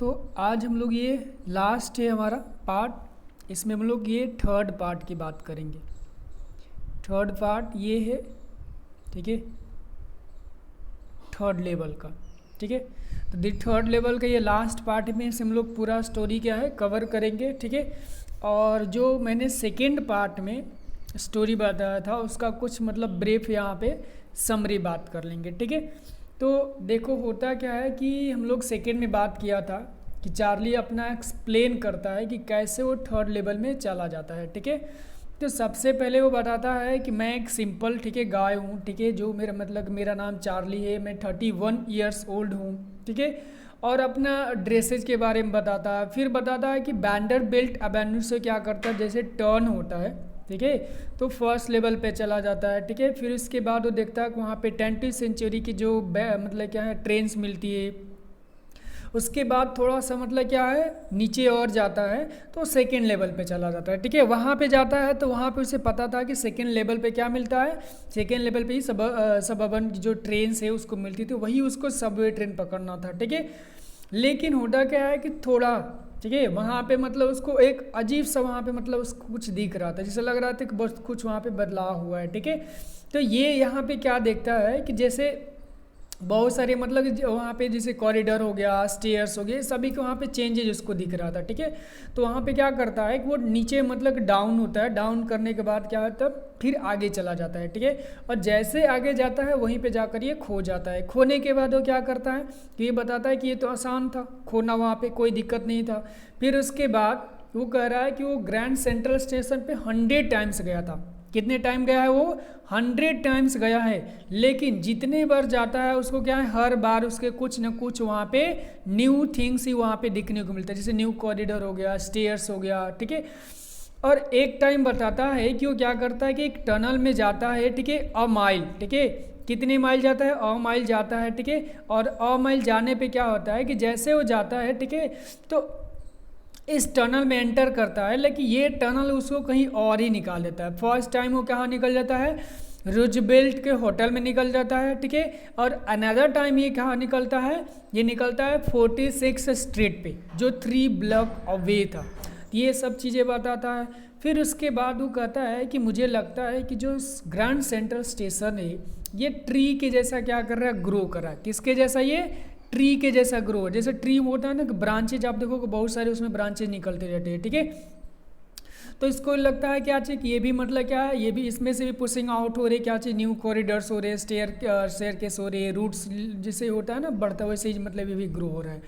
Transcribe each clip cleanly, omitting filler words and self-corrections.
तो आज हम लोग ये लास्ट है हमारा पार्ट, इसमें हम लोग ये थर्ड पार्ट की बात करेंगे। थर्ड पार्ट ये है, ठीक है, थर्ड लेवल का, ठीक है। तो दी थर्ड लेवल का ये लास्ट पार्ट में से हम लोग पूरा स्टोरी क्या है कवर करेंगे, ठीक है। और जो मैंने सेकेंड पार्ट में स्टोरी बताया था उसका कुछ मतलब ब्रीफ यहाँ पे समरी बात कर लेंगे, ठीक है। तो देखो होता क्या है कि हम लोग सेकेंड में बात किया था कि चार्ली अपना एक्सप्लेन करता है कि कैसे वो थर्ड लेवल में चला जाता है, ठीक है। तो सबसे पहले वो बताता है कि मैं एक सिंपल, ठीक है, गाय हूँ, ठीक है, जो मेरा मतलब मेरा नाम चार्ली है, मैं 31 ईयर्स ओल्ड हूँ, ठीक है। और अपना ड्रेसेज के बारे में बताता है, फिर बताता है कि बैंडर बेल्ट एवेन्यू से क्या करता है, जैसे टर्न होता है, ठीक है, तो फर्स्ट लेवल पे चला जाता है, ठीक है। फिर उसके बाद वो देखता है कि वहाँ पे 20वीं सेंचुरी की जो मतलब क्या है ट्रेन्स मिलती है। उसके बाद थोड़ा सा मतलब क्या है नीचे और जाता है तो सेकेंड लेवल पे चला जाता है, ठीक है। वहाँ पे जाता है तो वहाँ पे उसे पता था कि सेकेंड लेवल पे क्या मिलता है, सेकेंड लेवल पे ही सबअर्बन जो ट्रेन है उसको मिलती थी, वही उसको सबवे ट्रेन पकड़ना था, ठीक है। लेकिन होता क्या है कि थोड़ा, ठीक है, वहाँ पे मतलब उसको एक अजीब सा वहाँ पे मतलब उसको कुछ दिख रहा था, जैसे लग रहा था कि बस कुछ वहाँ पे बदलाव हुआ है, ठीक है। तो ये यहाँ पे क्या देखता है कि जैसे बहुत सारे मतलब वहाँ पे जैसे कॉरिडोर हो गया, स्टेयर्स हो गए, सभी के वहाँ पे चेंजेज उसको दिख रहा था, ठीक है। तो वहाँ पे क्या करता है कि वो नीचे मतलब डाउन होता है, डाउन करने के बाद क्या होता है फिर आगे चला जाता है, ठीक है। और जैसे आगे जाता है वहीं पे जाकर ये खो जाता है। खोने के बाद वो क्या करता है कि ये बताता है कि ये तो आसान था खोना, वहाँ पे कोई दिक्कत नहीं था। फिर उसके बाद वो कह रहा है कि वो ग्रैंड सेंट्रल स्टेशन पे 100 टाइम्स गया था। कितने टाइम गया है वो, 100 टाइम्स गया है। लेकिन जितने बार जाता है उसको क्या है हर बार उसके कुछ ना कुछ वहाँ पे न्यू थिंग्स ही वहाँ पे दिखने को मिलता है, जैसे न्यू कॉरिडोर हो गया, स्टेयर्स हो गया, ठीक है। और एक टाइम बताता है कि वो क्या करता है कि एक टनल में जाता है, ठीक है, अ माइल, ठीक है, कितने माइल जाता है, अ माइल जाता है, ठीक है। और अ माइल जाने पे क्या होता है कि जैसे वो जाता है, ठीक है, तो इस टनल में एंटर करता है, लेकिन ये टनल उसको कहीं और ही निकाल देता है। फर्स्ट टाइम वो कहाँ निकल जाता है, रूजवेल्ट के होटल में निकल जाता है, ठीक है। और अनदर टाइम ये कहाँ निकलता है, ये निकलता है 46 स्ट्रीट पे, जो 3 ब्लॉक अवे था। ये सब चीज़ें बताता है। फिर उसके बाद वो कहता है कि मुझे लगता है कि जो ग्रैंड सेंट्रल स्टेशन है ये ट्री के जैसा क्या कर रहा है, ग्रो कर रहा है। किसके जैसा, ये ट्री के जैसा ग्रो, जैसे ट्री होता है ना, ब्रांचेज आप देखो बहुत सारे उसमें ब्रांचेज निकलते रहते हैं, ठीक है। तो इसको लगता है क्या चीज़, ये भी मतलब क्या है, ये भी इसमें से भी पुशिंग आउट हो रही क्या चीज़, न्यू कॉरिडोर्स हो रहे, स्टेयर केस हो रहे, रूट्स जैसे होता है ना बढ़ता हुआ, वैसे ही मतलब ये भी ग्रो हो रहा है।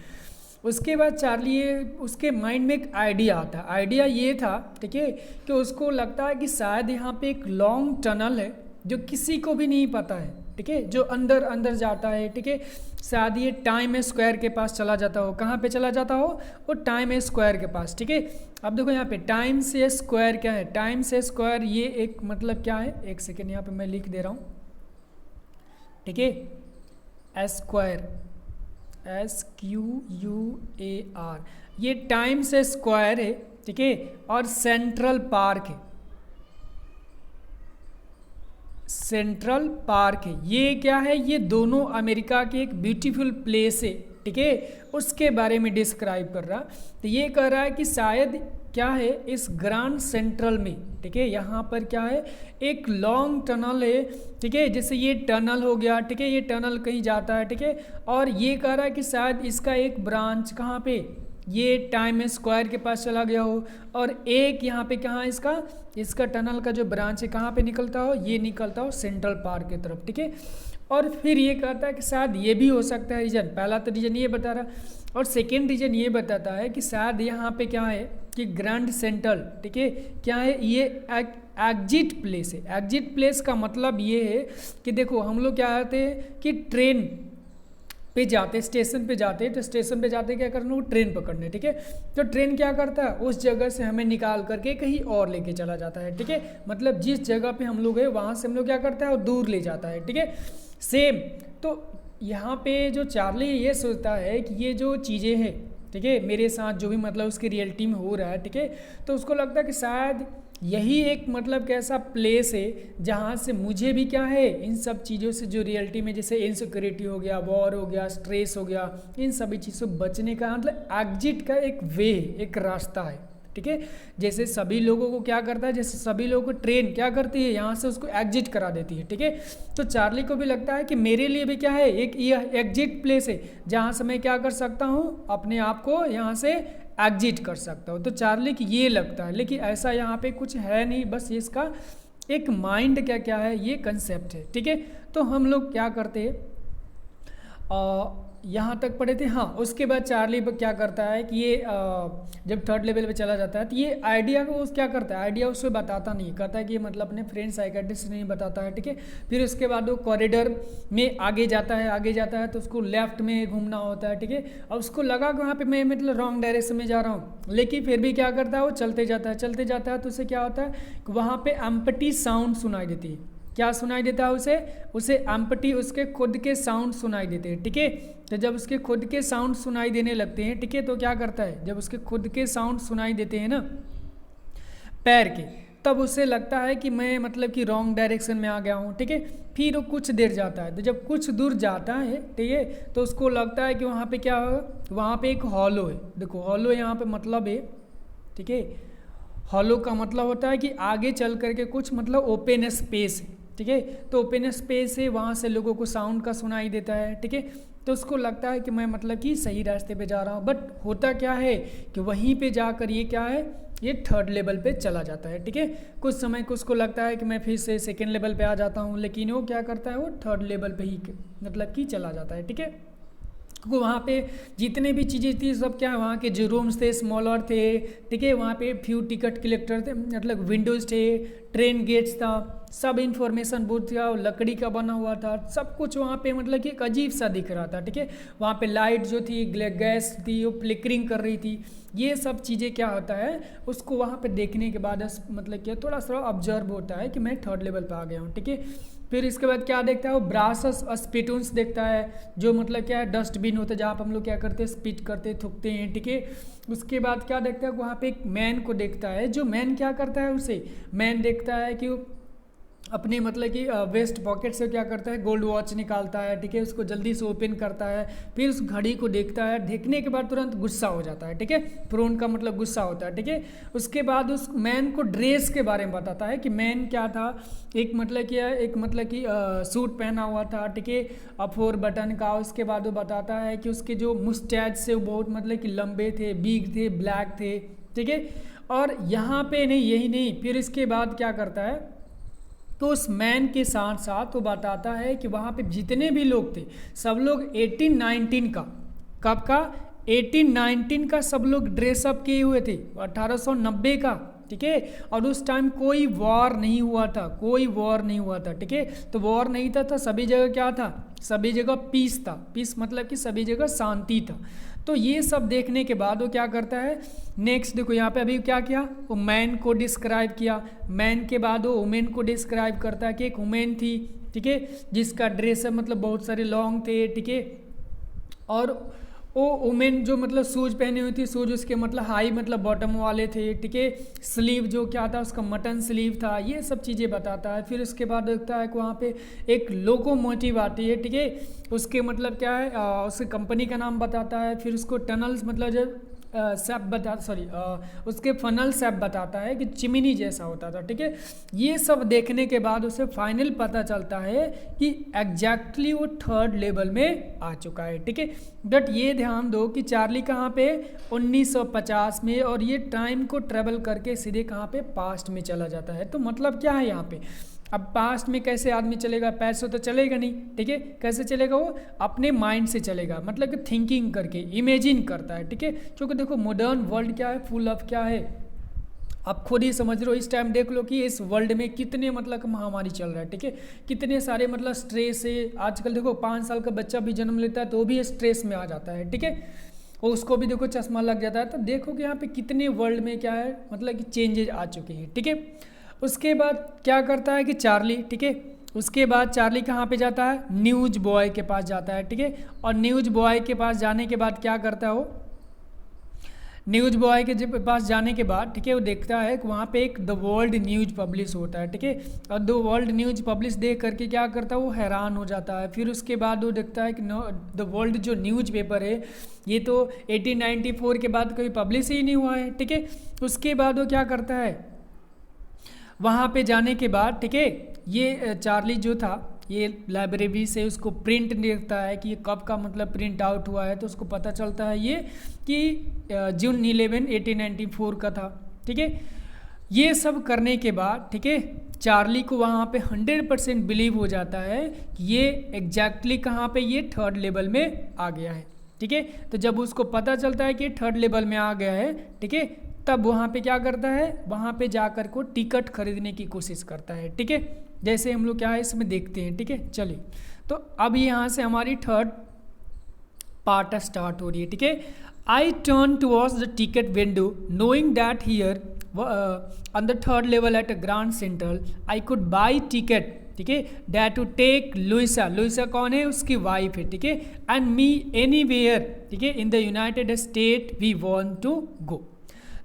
उसके बाद चार्ली ये उसके माइंड में एक आइडिया आता है। आइडिया ये था, ठीक है, कि उसको लगता है कि शायद यहाँ पे एक लॉन्ग टनल है जो किसी को भी नहीं पता है, ठीक है, जो अंदर अंदर जाता है, ठीक है। शायद ये टाइम स्क्वायर के पास चला जाता हो। कहाँ पे चला जाता हो, वो टाइम स्क्वायर के पास, ठीक है। अब देखो यहाँ पे टाइम से स्क्वायर क्या है, टाइम से स्क्वायर ये एक मतलब क्या है, एक सेकेंड यहाँ पे मैं लिख दे रहा हूँ, ठीक है, स्क्वायर, SQUAR, ये टाइम से स्क्वायर है, ठीक है। और सेंट्रल पार्क है, सेंट्रल पार्क है, ये क्या है, ये दोनों अमेरिका के एक ब्यूटीफुल प्लेस है, ठीक है, उसके बारे में डिस्क्राइब कर रहा। तो ये कह रहा है कि शायद क्या है इस ग्रैंड सेंट्रल में, ठीक है, यहाँ पर क्या है एक लॉन्ग टनल है, ठीक है, जैसे ये टनल हो गया, ठीक है, ये टनल कहीं जाता है, ठीक है। और ये कह रहा है कि शायद इसका एक ब्रांच कहाँ पे, ये टाइम स्क्वायर के पास चला गया हो, और एक यहाँ पे कहाँ इसका टनल का जो ब्रांच है कहाँ पे निकलता हो, ये निकलता हो सेंट्रल पार्क की तरफ, ठीक है। और फिर ये कहता है कि शायद ये भी हो सकता है रीजन, पहला तो रीजन ये बता रहा, और सेकेंड रीजन ये बताता है कि शायद यहाँ पे क्या है कि ग्रैंड सेंट्रल, ठीक है, क्या है ये एग्जिट प्लेस है। एग्जिट प्लेस का मतलब ये है कि देखो हम लोग क्या कहते हैं कि ट्रेन पे जाते, स्टेशन पे जाते, तो स्टेशन पे जाते क्या करना, वो ट्रेन पकड़ने, ठीक है। तो ट्रेन क्या करता है उस जगह से हमें निकाल करके कहीं और लेके चला जाता है, ठीक है। मतलब जिस जगह पे हम लोग है वहाँ से हम लोग क्या करता है वो दूर ले जाता है, ठीक है। सेम तो यहाँ पे जो चार्ली ये सोचता है कि ये जो चीज़ें हैं, ठीक है, मेरे साथ जो भी मतलब उसकी रियलिटी में हो रहा है, ठीक है, तो उसको लगता है कि शायद यही एक मतलब कैसा प्लेस है जहाँ से मुझे भी क्या है इन सब चीज़ों से जो रियलिटी में जैसे इनसिक्योरिटी हो गया, वॉर हो गया, स्ट्रेस हो गया, इन सभी चीज़ों से बचने का मतलब एग्जिट का एक वे, एक रास्ता है। ठीक है, जैसे सभी लोगों को क्या करता है, जैसे सभी लोगों को ट्रेन क्या करती है, यहाँ से उसको एग्जिट करा देती है। ठीक है, तो चार्ली को भी लगता है कि मेरे लिए भी क्या है, एक यह एग्जिट प्लेस है जहाँ से मैं क्या कर सकता हूँ, अपने आप को यहाँ से एग्जिट कर सकता हूँ। तो चार्ली की ये लगता है, लेकिन ऐसा यहाँ पे कुछ है नहीं, बस इसका एक माइंड क्या क्या है, ये कंसेप्ट है। ठीक है, तो हम लोग क्या करते हैं, यहाँ तक पढ़े थे। हाँ, उसके बाद चार्ली क्या करता है कि ये जब थर्ड लेवल पे चला जाता है तो ये आइडिया को क्या करता है, आइडिया उससे बताता नहीं, कहता है कि मतलब अपने फ्रेंड साइकेट्रिस्ट नहीं बताता है। ठीक है, फिर उसके बाद वो कॉरिडोर में आगे जाता है तो उसको लेफ्ट में घूमना होता है। ठीक है, और उसको लगा कि वहाँ पे मैं मतलब रॉन्ग डायरेक्शन में जा रहा हूँ, लेकिन फिर भी क्या करता है, वो चलते जाता है तो उससे क्या होता है कि वहाँ पे एम्प्टी साउंड सुनाई देती है। क्या सुनाई देता है उसे एम्प्टी, उसके खुद के साउंड सुनाई देते हैं। ठीक है, तो जब उसके खुद के साउंड सुनाई देने लगते हैं, ठीक है, तो क्या करता है, जब उसके खुद के साउंड सुनाई देते हैं ना पैर के, तब उसे लगता है कि मैं मतलब कि रॉन्ग डायरेक्शन में आ गया हूँ। ठीक है, फिर वो कुछ देर जाता है, तो जब कुछ दूर जाता है, ठीक है, तो उसको लगता है कि वहाँ पे क्या होगा, वहाँ पे एक हॉलो है। देखो हॉलो यहाँ पे मतलब है, ठीक है, हॉलो का मतलब होता है कि आगे चल करके कुछ मतलब ओपन स्पेस है। ठीक है, तो ओपन स्पेस है, वहाँ से लोगों को साउंड का सुनाई देता है। ठीक है, तो उसको लगता है कि मैं मतलब कि सही रास्ते पे जा रहा हूँ, बट होता क्या है कि वहीं पे जाकर ये क्या है, ये थर्ड लेवल पे चला जाता है। ठीक है, कुछ समय को उसको लगता है कि मैं फिर से सेकेंड लेवल पे आ जाता हूँ, लेकिन वो क्या करता है, वो थर्ड लेवल पे ही मतलब कि चला जाता है। ठीक है, क्योंकि वहाँ पे जितने भी चीज़ें थी सब क्या है, वहाँ के जो रूम्स थे स्मॉलर थे। ठीक है, वहाँ पे फ्यू टिकट कलेक्टर थे, मतलब विंडोज़ थे, ट्रेन गेट्स था, सब इंफॉर्मेशन बूथ था, लकड़ी का बना हुआ था, सब कुछ वहाँ पे मतलब कि एक अजीब सा दिख रहा था। ठीक है, वहाँ पे लाइट जो थी, गैस थी, वो फ्लिकरिंग कर रही थी। ये सब चीज़ें क्या होता है, उसको वहाँ पे देखने के बाद मतलब कि थोड़ा सा ऑब्जर्व होता है कि मैं थर्ड लेवल पे आ गया हूँ। ठीक है, फिर इसके बाद क्या देखता है, वो ब्रास स्पिटून्स देखता है, जो मतलब क्या है, डस्टबिन होता है जहाँ पर हम लोग क्या करते हैं, स्पिट करते थूकते हैं। ठीक है, उसके बाद क्या देखता है, वहाँ पे एक मैन को देखता है, जो मैन क्या करता है, उसे मैन देखता है कि अपने मतलब कि वेस्ट पॉकेट से क्या करता है, गोल्ड वॉच निकालता है। ठीक है, उसको जल्दी से ओपन करता है, फिर उस घड़ी को देखता है, देखने के बाद तुरंत गुस्सा हो जाता है। ठीक है, प्रोन का मतलब गुस्सा होता है। ठीक है, उसके बाद उस मैन को ड्रेस के बारे में बताता है कि मैन क्या था, एक मतलब कि सूट पहना हुआ था। ठीक है, 4 बटन का। उसके बाद वो बताता है कि उसके जो मुस्टैच से वो बहुत मतलब कि लंबे थे, बिग थे, ब्लैक थे। ठीक है, और यहाँ पे नहीं, यही नहीं, फिर इसके बाद क्या करता है, तो उस मैन के साथ साथ वो बताता है कि वहाँ पे जितने भी लोग थे सब लोग 1819 का, कब का, 1819 का सब लोग ड्रेसअप किए हुए थे, 1890 का। ठीक है, और उस टाइम कोई वॉर नहीं हुआ था। ठीक है, तो वॉर नहीं था, सभी जगह क्या था, सभी जगह पीस था। पीस मतलब कि सभी जगह शांति था। तो ये सब देखने के बाद वो क्या करता है, नेक्स्ट देखो यहाँ पे अभी क्या किया, वो मैन को डिस्क्राइब किया, मैन के बाद वो वुमेन को डिस्क्राइब करता है कि एक वुमेन थी। ठीक है, जिसका ड्रेस मतलब बहुत सारे लॉन्ग थे। ठीक है, और वो वुमेन जो मतलब शूज पहनी हुई थी, शूज उसके मतलब हाई मतलब बॉटम वाले थे। ठीक है, स्लीव जो क्या था उसका मटन स्लीव था। ये सब चीज़ें बताता है। फिर उसके बाद देखता है कि वहाँ पे एक लोकोमोटिव आती है। ठीक है, उसके मतलब क्या है, उसके कंपनी का नाम बताता है। फिर उसको टनल्स मतलब जो उसके फनल सेप बताता है कि चिमनी जैसा होता था। ठीक है, ये सब देखने के बाद उसे फाइनल पता चलता है कि एग्जैक्टली वो थर्ड लेवल में आ चुका है। ठीक है, बट ये ध्यान दो कि चार्ली कहाँ पे, 1950 में, और ये टाइम को ट्रेवल करके सीधे कहाँ पे, पास्ट में चला जाता है। तो मतलब क्या है यहाँ पे, अब पास्ट में कैसे आदमी चलेगा, पैसे तो चलेगा नहीं। ठीक है, कैसे चलेगा, वो अपने माइंड से चलेगा, मतलब कि थिंकिंग करके, इमेजिन करता है। ठीक है, क्योंकि देखो मॉडर्न वर्ल्ड क्या है, फुल ऑफ क्या है, आप खुद ही समझ रहे हो। इस टाइम देख लो कि इस वर्ल्ड में कितने मतलब महामारी चल रहा है। ठीक है, कितने सारे मतलब स्ट्रेस है। आजकल देखो 5 साल का बच्चा भी जन्म लेता है तो भी स्ट्रेस में आ जाता है। ठीक है, और उसको भी देखो चश्मा लग जाता है। तो देखो कि यहाँ पे कितने वर्ल्ड में क्या है, मतलब कि चेंजेज आ चुके हैं। ठीक है, उसके बाद क्या करता है कि चार्ली, ठीक है, उसके बाद चार्ली कहाँ पे जाता है, न्यूज बॉय के पास जाता है। ठीक है, और न्यूज बॉय के पास जाने के बाद क्या करता है वो, न्यूज़ बॉय के जब पास जाने के बाद, ठीक है, वो देखता है कि वहाँ पे एक द वर्ल्ड न्यूज़ पब्लिश होता है, ठीक है, और द वर्ल्ड न्यूज़ पब्लिश देख करके क्या करता है, वो हैरान हो जाता है। फिर उसके बाद वो देखता है कि द वर्ल्ड जो न्यूज़ पेपर है ये तो 1894 के बाद कभी पब्लिश ही नहीं हुआ है, ठीक है। उसके बाद वो क्या करता है, वहाँ पे जाने के बाद, ठीक है, ये चार्ली जो था ये लाइब्रेरी से उसको प्रिंट देखता है कि ये कब का मतलब प्रिंट आउट हुआ है, तो उसको पता चलता है ये कि जून 11 1894 का था, ठीक है। ये सब करने के बाद, ठीक है, चार्ली को वहाँ पे 100% बिलीव हो जाता है कि ये एग्जैक्टली कहाँ पे ये थर्ड लेवल में आ गया है, ठीक है। तो जब उसको पता चलता है कि थर्ड लेवल में आ गया है, ठीक है, तब वहाँ पे क्या करता है, वहाँ पे जाकर को टिकट खरीदने की कोशिश करता है, ठीक है। जैसे हम लोग क्या है इसमें देखते हैं, ठीक है। चलिए, तो अब यहाँ से हमारी थर्ड पार्ट स्टार्ट हो रही है, ठीक है। I turn towards the ticket window knowing that here on the third level at a Grand Central I could buy ticket, ठीक है, that to take Louisa, Louisa कौन है, उसकी वाइफ है, ठीक है, एंड मी एनीवेयर, ठीक है, in the United State we want to go.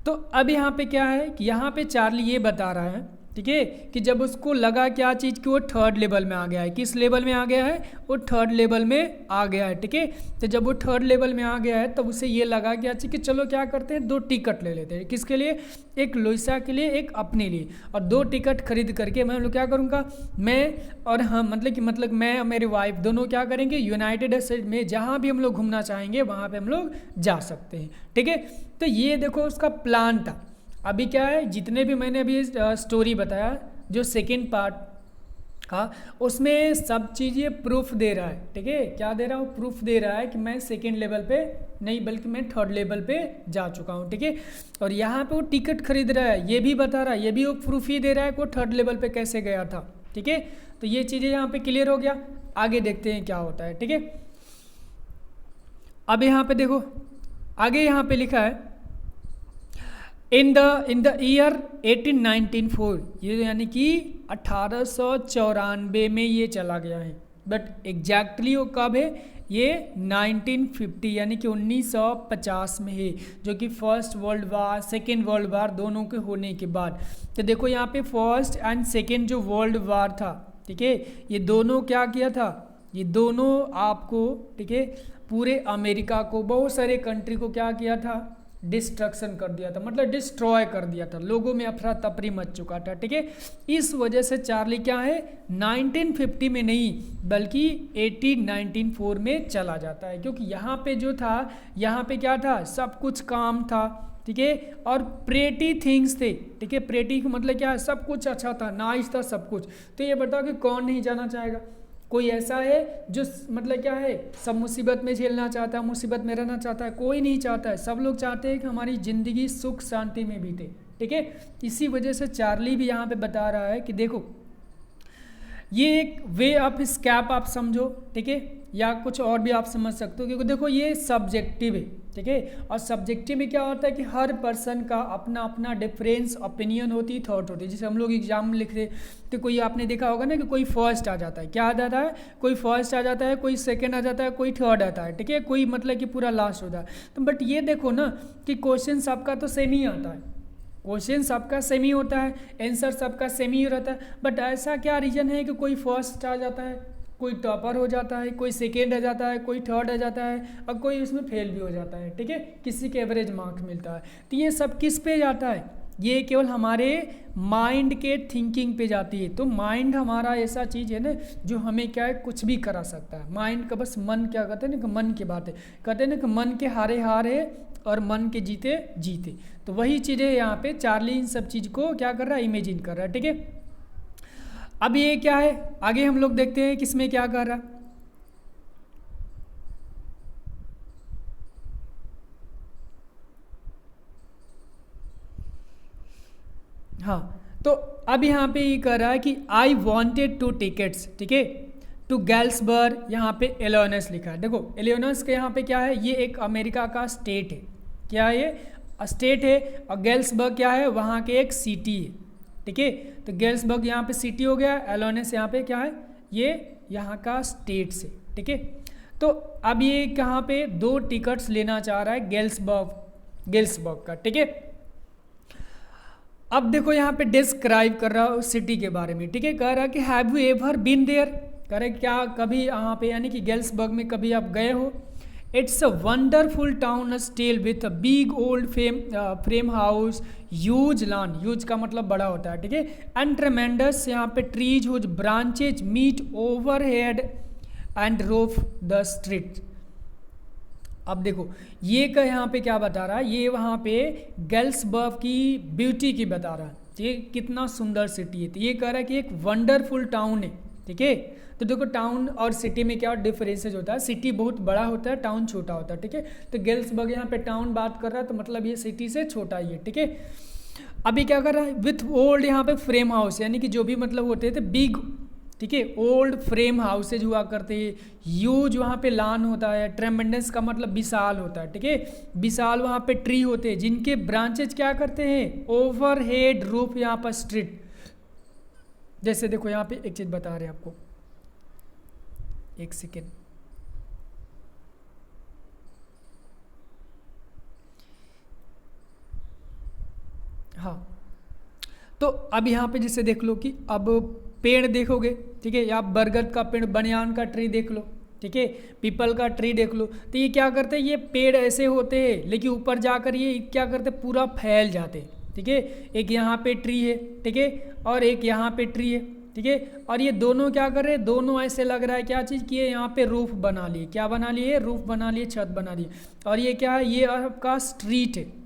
तो अब यहाँ पे क्या है कि यहाँ पे चार्ली ये बता रहा है, ठीक है, कि जब उसको लगा क्या चीज़ कि वो थर्ड लेवल में आ गया है, किस लेवल में आ गया है, वो थर्ड लेवल में आ गया है, ठीक है। तो जब वो थर्ड लेवल में आ गया है तब उसे ये लगा क्या चीज़ कि चलो क्या करते हैं, 2 टिकट ले लेते हैं, किसके लिए, एक लुइसा के लिए, एक अपने लिए, और 2 टिकट खरीद करके मैं लोग क्या करूँगा, मैं और हम मतलब मैं और मेरी वाइफ दोनों क्या करेंगे, यूनाइटेड स्टेट में जहाँ भी हम लोग घूमना चाहेंगे वहाँ पर हम लोग जा सकते हैं, ठीक है। तो ये देखो उसका प्लान था। अभी क्या है, जितने भी मैंने अभी स्टोरी बताया जो सेकेंड पार्ट का, उसमें सब चीज़ें प्रूफ दे रहा है, ठीक है। क्या दे रहा हूँ, प्रूफ दे रहा है कि मैं सेकेंड लेवल पे नहीं बल्कि मैं थर्ड लेवल पे जा चुका हूँ, ठीक है। और यहाँ पे वो टिकट खरीद रहा है, ये भी बता रहा है, ये भी वो प्रूफ ही दे रहा है कि वो थर्ड लेवल पे कैसे गया था, ठीक है। तो ये चीज़ें यहाँ पे क्लियर हो गया। आगे देखते हैं क्या होता है, ठीक है। अब यहाँ पे देखो, आगे यहाँ पे लिखा है इन द ईयर 1894, ये यानी कि 1894 में ये चला गया है, बट एग्जैक्टली वो कब है, ये 1950 यानी कि 1950 में है, जो कि first world war second world war दोनों के होने के बाद। तो देखो यहाँ पे फर्स्ट एंड सेकेंड जो वर्ल्ड वार था, ठीक है, ये दोनों क्या किया था, ये दोनों आपको, ठीक है, पूरे अमेरिका को, बहुत सारे कंट्री को क्या किया था, डिस्ट्रक्शन कर दिया था, मतलब डिस्ट्रॉय कर दिया था, लोगों में अफरा तफरी मच चुका था, ठीक है। इस वजह से चार्ली क्या है 1950 में नहीं बल्कि 1894 में चला जाता है, क्योंकि यहाँ पे जो था, यहाँ पे क्या था, सब कुछ काम था, ठीक है, और प्रेटी थिंग्स थे, ठीक है। प्रेटी मतलब क्या है, सब कुछ अच्छा था, नाइस था सब कुछ। तो ये बताओ कि कौन नहीं जाना चाहेगा, कोई ऐसा है जो मतलब क्या है सब मुसीबत में झेलना चाहता है, मुसीबत में रहना चाहता है, कोई नहीं चाहता है, सब लोग चाहते हैं कि हमारी ज़िंदगी सुख शांति में बीते, ठीक है। इसी वजह से चार्ली भी यहाँ पे बता रहा है कि देखो ये एक वे ऑफ स्कैप आप समझो, ठीक है, या कुछ और भी आप समझ सकते हो, क्योंकि देखो ये सब्जेक्टिव है, ठीक है। और सब्जेक्टिव में क्या होता है कि हर पर्सन का अपना अपना डिफरेंस ओपिनियन होती है, थॉट होती है। जैसे हम लोग एग्जाम में लिख रहे तो कोई आपने देखा होगा ना कि कोई फर्स्ट आ जाता है, क्या आ जाता है, कोई फर्स्ट आ जाता है, कोई सेकंड आ जाता है, कोई थर्ड आता है, ठीक है, कोई मतलब कि पूरा लास्ट होता है। तो बट ये देखो ना कि क्वेश्चन सबका तो सेम ही आता है, क्वेश्चन सबका सेम ही होता है, आंसर सबका सेम ही रहता है, बट ऐसा क्या रीज़न है कि कोई फर्स्ट आ जाता है, कोई टॉपर हो जाता है, कोई सेकेंड आ जाता है, कोई थर्ड आ जाता है, और कोई उसमें फेल भी हो जाता है, ठीक है, किसी के एवरेज मार्क्स मिलता है। तो ये सब किस पे जाता है, ये केवल हमारे माइंड के थिंकिंग पे जाती है। तो माइंड हमारा ऐसा चीज़ है ना जो हमें क्या है कुछ भी करा सकता है। माइंड का बस मन क्या कहते हैं ना कि मन की बात है, कहते हैं ना कि मन के हारे हार है और मन के जीते जीते। तो वही चीज़ें यहाँ पे चार्ली इन सब चीज़ को क्या कर रहा है, इमेजिन कर रहा है, ठीक है। अब ये क्या है, आगे हम लोग देखते हैं किसमें क्या कर रहा है। हाँ, तो अब यहाँ पे ये कर रहा है कि आई वॉन्टेड 2 टिकट्स, ठीक है, टू गैल्सबर्ग, यहाँ पे इलिनॉइस लिखा है। देखो इलिनॉइस के यहाँ पे क्या है, ये एक अमेरिका का स्टेट है, क्या है ये स्टेट है, और गैल्सबर्ग क्या है, वहाँ के एक सिटी है, ठीक है। तो गैल्सबर्ग यहाँ पे सिटी हो गया, इलिनॉइस यहाँ पे क्या है, ये यहाँ का स्टेट से, ठीक है। तो अब ये कहाँ पे 2 टिकट्स लेना चाह रहा है गैल्सबर्ग, गेल्सबर्ग का, ठीक है। अब देखो यहाँ पे डिस्क्राइब कर रहा हूँ सिटी के बारे में, ठीक है। कह रहा है कि have you ever been there, कह रहे क्या कभी यहाँ पे यानी कि गेल्सबर्ग में कभी आप गए हो। It's a wonderful town still with a big old frame house, huge lawn, huge का मतलब बड़ा होता है, ठीक है, एंड ट्रेमेंडस यहाँ पे trees whose branches meet overhead and roof the street. अब देखो ये का यहाँ पे क्या बता रहा है, ये वहाँ पे गेल्सबर्ग की ब्यूटी की बता रहा है, ये कितना सुंदर सिटी है। तो ये कह रहा है कि एक वंडरफुल टाउन है, ठीक है। तो देखो टाउन और सिटी में क्या डिफरेंसेस होता है, सिटी बहुत बड़ा होता है, टाउन छोटा होता है, ठीक है। तो गेल्सबर्ग यहाँ पे टाउन बात कर रहा है तो मतलब ये सिटी से छोटा ही है, ठीक है। अभी क्या कर रहा है, विथ ओल्ड यहाँ पे फ्रेम हाउस, यानी कि जो भी मतलब होते थे बिग, ठीक है, ओल्ड फ्रेम हाउसेज हुआ करते हैं, ह्यूज वहाँ पे लान होता है, ट्रेमेंडस का मतलब विशाल होता है, ठीक है, विशाल वहाँ पे ट्री होते हैं जिनके ब्रांचेज क्या करते हैं, ओवरहेड रूफ यहाँ पर स्ट्रीट। जैसे देखो यहाँ पे एक चीज बता रहे हैं आपको, एक सेकेंड, हाँ। तो अब यहाँ पे जैसे देख लो कि अब पेड़ देखोगे, ठीक है, या बरगद का पेड़, बनियान का ट्री देख लो, ठीक है, पीपल का ट्री देख लो। तो ये क्या करते हैं, ये पेड़ ऐसे होते हैं लेकिन ऊपर जाकर ये क्या करते हैं, पूरा फैल जाते हैं, ठीक है। एक यहाँ पे ट्री है, ठीक है, और एक यहाँ पे ट्री है, ठीक है, और ये दोनों क्या कर रहे हैं, दोनों ऐसे लग रहा है क्या चीज़ कि ये यहाँ पे रूफ बना लिए, क्या बना लिए, रूफ बना लिए, छत बना लिए। और ये क्या है, ये आपका स्ट्रीट है,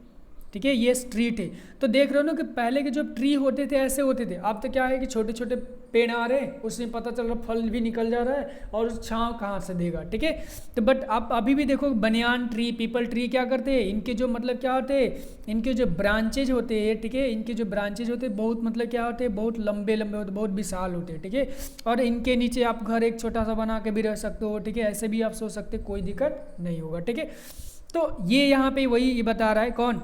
ठीक है, ये स्ट्रीट है। तो देख रहे हो ना कि पहले के जो ट्री होते थे ऐसे होते थे, अब तो क्या है कि छोटे छोटे पेड़ आ रहे हैं, उसमें पता चल रहा फल भी निकल जा रहा है और उस छाँव कहाँ से देगा, ठीक है। तो बट आप अभी भी देखो बनियान ट्री, पीपल ट्री क्या करते हैं, इनके जो मतलब क्या होते हैं, इनके जो ब्रांचेज होते हैं, ठीक है, इनके जो ब्रांचेज होते हैं बहुत मतलब क्या होते हैं, बहुत लंबे लंबे होते हैं, बहुत विशाल होते हैं, ठीक है। और इनके नीचे आप घर एक छोटा सा बना के भी रह सकते हो, ठीक है, ऐसे भी आप सोच सकते, कोई दिक्कत नहीं होगा, ठीक है। तो ये यहाँ पे वही बता रहा है कौन,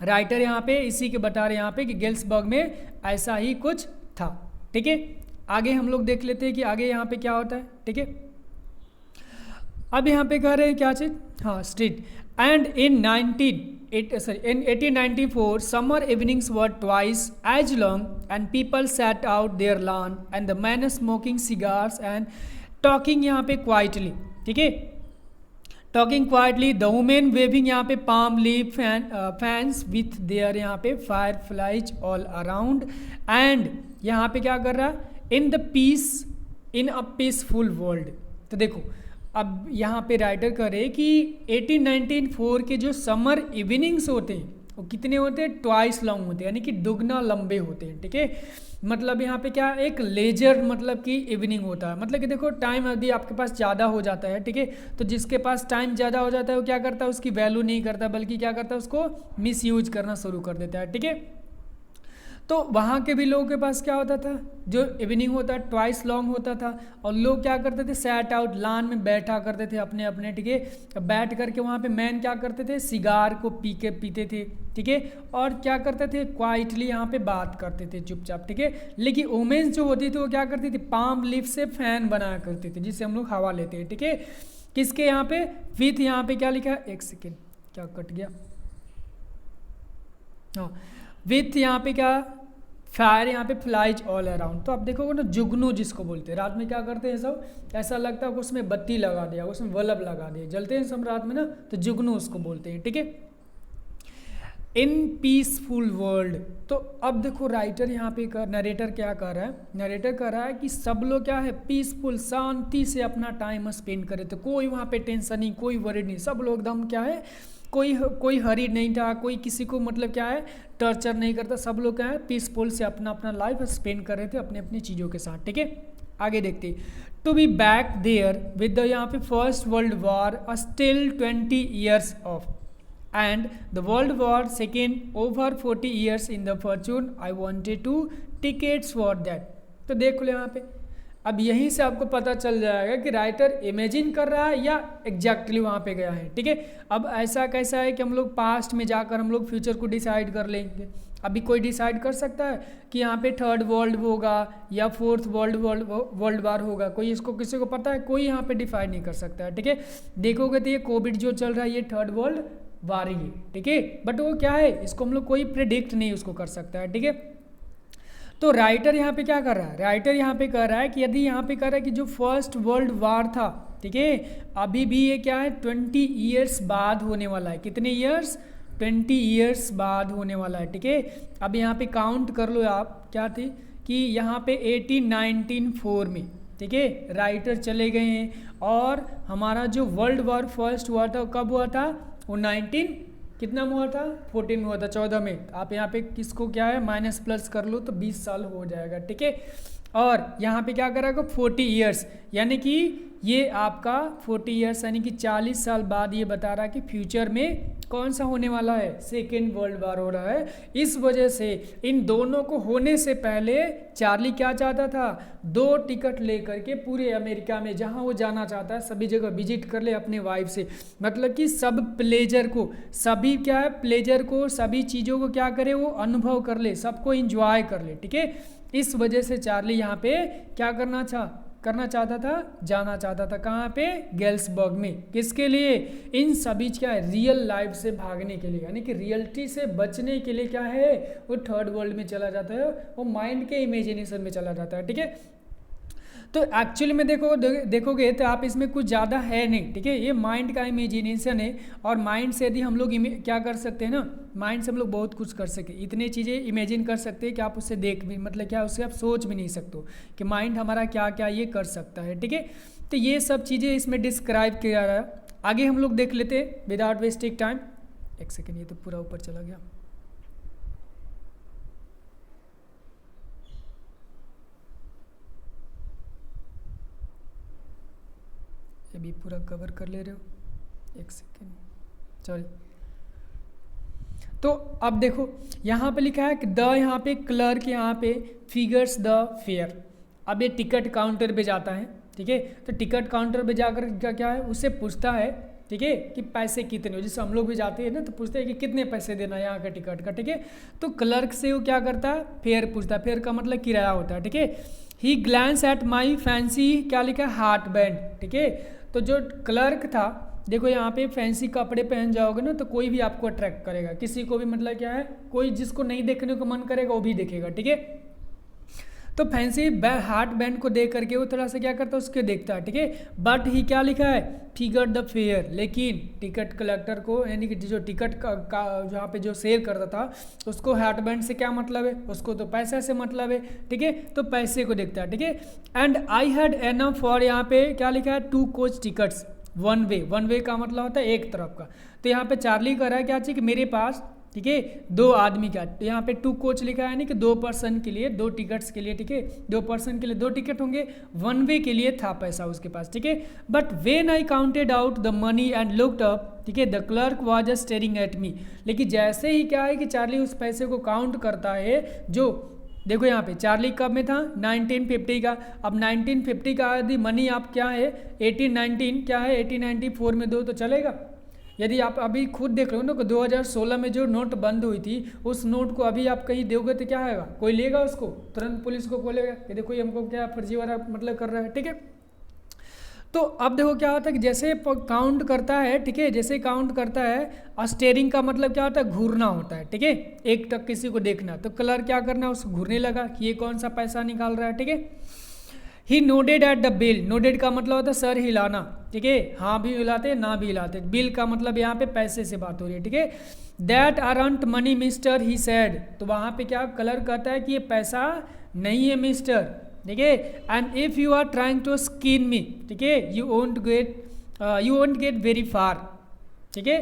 राइटर यहाँ पे इसी के बता रहे हैं यहाँ पे कि गेल्सबर्ग में ऐसा ही कुछ था, ठीक है। आगे हम लोग देख लेते हैं कि आगे यहाँ पे क्या होता है, ठीक है। अब यहाँ पे कह रहे हैं क्या चीज, हाँ, street. And in 1894 summer evenings were twice as long and people sat out there lawn and the man smoking cigars and talking यहाँ पे क्वाइटली, ठीक है, talking quietly, the women waving यहाँ पे palm leaf fans with their यहाँ पे fireflies all around. And यहाँ पे क्या कर रहा है, in the peace, in a peaceful world. तो देखो अब यहाँ पे राइटर करे कि 1894 के जो समर इवनिंग्स होते हैं वो कितने होते हैं, ट्वाइस लॉन्ग होते हैं, यानी कि दुगना लंबे होते हैं, ठीक है। मतलब यहाँ पे क्या, एक लेजर मतलब कि इवनिंग होता है, मतलब कि देखो टाइम यदि आपके पास ज़्यादा हो जाता है, ठीक है, तो जिसके पास टाइम ज़्यादा हो जाता है वो क्या करता है, उसकी वैल्यू नहीं करता बल्कि क्या करता है, उसको मिस यूज करना शुरू कर देता है, ठीक है। तो वहाँ के भी लोगों के पास क्या होता था, जो इवनिंग होता है ट्वाइस लॉन्ग होता था, और लोग क्या करते थे, सैट आउट लान में बैठा करते थे अपने अपने, ठीक है, बैठ करके वहाँ पे मैन क्या करते थे, सिगार को पीते थे, ठीक है, और क्या करते थे, क्वाइटली यहाँ पे बात करते थे चुपचाप, ठीक है। लेकिन वुमेन्स जो होती थी वो क्या करती थी, पाम लीफ से फैन बनाया करती थी जिससे हम लोग हवा लेते हैं, ठीक है। किसके यहाँ पे, विथ यहाँ पे क्या लिखा है, एक सेकेंड क्या कट गया, हाँ, विथ यहाँ पे क्या, फायर यहाँ पे फ्लाइज ऑल अराउंड। तो आप देखोगे ना जुगनू जिसको बोलते हैं, रात में क्या करते हैं सब, ऐसा लगता है कि उसमें बत्ती लगा दिया, उसमें बल्ब लगा दिया, जलते हैं सब रात में ना, तो जुगनू उसको बोलते हैं, ठीक है। इन पीसफुल वर्ल्ड। तो अब देखो राइटर यहाँ पे नरेटर क्या कर रहा है, नरेटर कर रहा है कि सब लोग क्या है, पीसफुल शांति से अपना टाइम स्पेंड करे, तो कोई वहाँ पे टेंशन नहीं, कोई वरी नहीं, सब लोग एकदम क्या है, कोई हरी नहीं था, कोई किसी को मतलब क्या है टॉर्चर नहीं करता, सब लोग क्या है पीसफुल से अपना अपना लाइफ स्पेंड कर रहे थे अपने अपनी चीज़ों के साथ, ठीक है। आगे देखते, to be back there with the यहाँ पे first world war still 20 years off and the world war second over 40 years in the fortune, I wanted to tickets for that. तो देख लो यहाँ पे, अब यहीं से आपको पता चल जाएगा कि राइटर इमेजिन कर रहा है या एग्जैक्टली वहाँ पे गया है, ठीक है। अब ऐसा कैसा है कि हम लोग पास्ट में जाकर हम लोग फ्यूचर को डिसाइड कर लेंगे। अभी कोई डिसाइड कर सकता है कि यहाँ पे थर्ड वर्ल्ड होगा या फोर्थ वर्ल्ड वार होगा, कोई इसको किसी को पता है, कोई यहाँ पे डिफाइड नहीं कर सकता है, ठीक है। देखोगे तो ये कोविड जो चल रहा है ये थर्ड वर्ल्ड वारी है, ठीक है। बट वो क्या है, इसको हम लोग कोई प्रिडिक्ट नहीं उसको कर सकता है, ठीक है। तो राइटर यहाँ पे क्या कर रहा है, राइटर यहाँ पे कह रहा है कि यदि यहाँ पे कह रहा है कि जो फर्स्ट वर्ल्ड वार था, ठीक है, अभी भी ये क्या है 20 ईयर्स बाद होने वाला है। कितने ईयर्स, 20 ईयर्स बाद होने वाला है, ठीक है। अब यहाँ पे काउंट कर लो आप, क्या थी कि यहाँ पे 1894 में, ठीक है, राइटर चले गए हैं। और हमारा जो वर्ल्ड वॉर फर्स्ट हुआ था कब हुआ था, वो 19 कितना में हुआ था, 14 में हुआ था, 14 में। आप यहाँ पे किसको क्या है माइनस प्लस कर लो तो 20 साल हो जाएगा, ठीक है। और यहाँ पे क्या करेगा 40 ईयर्स, यानी कि ये आपका 40 ईयर्स यानी कि 40 साल बाद ये बता रहा है कि फ्यूचर में कौन सा होने वाला है, सेकेंड वर्ल्ड वार हो रहा है। इस वजह से इन दोनों को होने से पहले चार्ली क्या चाहता था, 2 टिकट लेकर के पूरे अमेरिका में जहां वो जाना चाहता है सभी जगह विजिट कर ले अपने वाइफ से, मतलब कि सब प्लेजर को, सभी क्या है प्लेजर को, सभी चीज़ों को क्या करे वो अनुभव कर ले, सबको इंजॉय कर ले, ठीक है। इस वजह से चार्ली यहाँ पे क्या करना चाहता था, जाना चाहता था कहाँ पे, गेल्सबर्ग में। किसके लिए, इन सभी क्या है रियल लाइफ से भागने के लिए, यानी कि रियलिटी से बचने के लिए क्या है वो थर्ड वर्ल्ड में चला जाता है, वो माइंड के इमेजिनेशन में चला जाता है, ठीक है। तो एक्चुअली में देखोगे तो आप इसमें कुछ ज़्यादा है नहीं, ठीक है, ये माइंड का इमेजिनेशन है। और माइंड से यदि हम लोग क्या कर सकते हैं ना, माइंड से हम लोग बहुत कुछ कर सके, इतनी चीज़ें इमेजिन कर सकते हैं कि आप उससे देख भी मतलब क्या उससे आप सोच भी नहीं सकते हो कि माइंड हमारा क्या क्या ये कर सकता है, ठीक है। तो ये सब चीज़ें इसमें डिस्क्राइब किया जा रहा है। आगे हम लोग देख लेते हैं विदाउट वेस्टिंग टाइम। एक सेकेंड, ये तो पूरा ऊपर चला गया। अभी पूरा कवर कर ले रहे हो, एक सेकेंड, सॉरी। तो अब देखो यहाँ पे लिखा है कि यहाँ पे क्लर्क यहाँ पे फिगर्स द फेयर। अब ये टिकट काउंटर पे जाता है, ठीक है। तो टिकट काउंटर पे जाकर क्या है उससे पूछता है, ठीक है, कि पैसे कितने हो, जैसे हम लोग भी जाते हैं ना तो पूछते हैं कि कितने पैसे देना है यहाँ का टिकट का, ठीक है। तो क्लर्क से वो क्या करता है, फेयर पूछता है। फेयर का मतलब किराया होता है, ठीक है। ही ग्लैंस एट माई फैंसी, क्या लिखा है, हार्ट बैंड, ठीक है। तो जो क्लर्क था, देखो यहाँ पे फैंसी कपड़े पहन जाओगे ना तो कोई भी आपको अट्रैक्ट करेगा, किसी को भी मतलब क्या है, कोई जिसको नहीं देखने को मन करेगा वो भी देखेगा, ठीक है। तो फैंसी हार्ट बैंड को देख करके वो थोड़ा सा क्या करता है उसके देखता है, ठीक है। बट ही क्या लिखा है, फिगर द फेयर, लेकिन टिकट कलेक्टर को यानी कि जो टिकट का जहाँ पे जो सेल करता था उसको हार्ट बैंड से क्या मतलब है, उसको तो पैसा से मतलब है, ठीक है। तो पैसे को देखता है, ठीक है। And I had enough for, यहाँ पे क्या लिखा है, 2 कोच टिकट्स वन वे का मतलब होता है एक तरफ का। तो यहाँ पे चार्ली कह रहा है क्या चाहिए कि मेरे पास, ठीक है, 2 आदमी का, तो यहाँ पे 2 कोच लिखा है, यानी कि 2 पर्सन के लिए 2 टिकट्स के लिए, ठीक है, 2 पर्सन के लिए 2 टिकट होंगे, 1 वे के लिए था पैसा उसके पास, ठीक है। But when I counted out the money and looked up, ठीक है, the clerk was just staring at me. लेकिन जैसे ही क्या है कि चार्ली उस पैसे को काउंट करता है, जो देखो यहाँ पे चार्ली कब में था, 1950 का। अब 1950 का यदि मनी आप क्या है 1819 क्या है 1894 में दो तो चलेगा। यदि आप अभी खुद देख लो ना कि 2016 में जो नोट बंद हुई थी उस नोट को अभी आप कहीं दोगे तो क्या होगा, कोई लेगा उसको, तुरंत पुलिस को बोलेगा कि देखो ये हमको क्या फर्जीवाड़ा मतलब कर रहा है, ठीक है। तो अब देखो क्या होता है कि जैसे काउंट करता है, ठीक है, जैसे काउंट करता है, स्टेयरिंग का मतलब क्या होता है, घूरना होता है, ठीक है, एक टक किसी को देखना। तो कलर क्या करना, उसको घूरने लगा कि ये कौन सा पैसा निकाल रहा है, ठीक है। He nodded at the bill, nodded का मतलब होता है सर हिलाना, ठीक है, हाँ भी हिलाते ना भी हिलाते। बिल का मतलब यहाँ पे पैसे से बात हो रही है, ठीक है। That aren't money mister, he said, तो वहाँ पे क्या कलर कहता है कि ये पैसा नहीं है मिस्टर, ठीक है। And if you are trying to skin me, ठीक है, you won't get very far, ठीक है।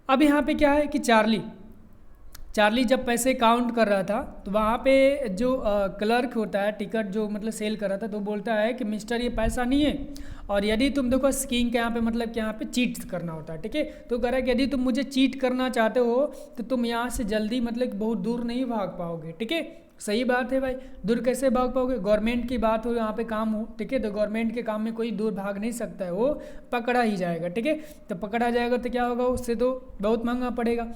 अब यहाँ पे क्या है कि चार्ली जब पैसे काउंट कर रहा था तो वहाँ पे जो क्लर्क होता है, टिकट जो मतलब सेल कर रहा था, तो बोलता है कि मिस्टर ये पैसा नहीं है, और यदि तुम देखो स्कीइंग के यहाँ पे मतलब कि यहाँ पे चीट करना होता है, ठीक है। तो कह रहा है कि यदि तुम मुझे चीट करना चाहते हो तो तुम यहाँ से जल्दी मतलब बहुत दूर नहीं भाग पाओगे, ठीक है। सही बात है भाई, दूर कैसे भाग पाओगे, गवर्नमेंट की बात हो, यहाँ पे काम हो, ठीक है, तो गवर्नमेंट के काम में कोई दूर भाग नहीं सकता है, वो पकड़ा ही जाएगा, ठीक है। तो पकड़ा जाएगा तो क्या होगा, उससे तो बहुत महंगा पड़ेगा।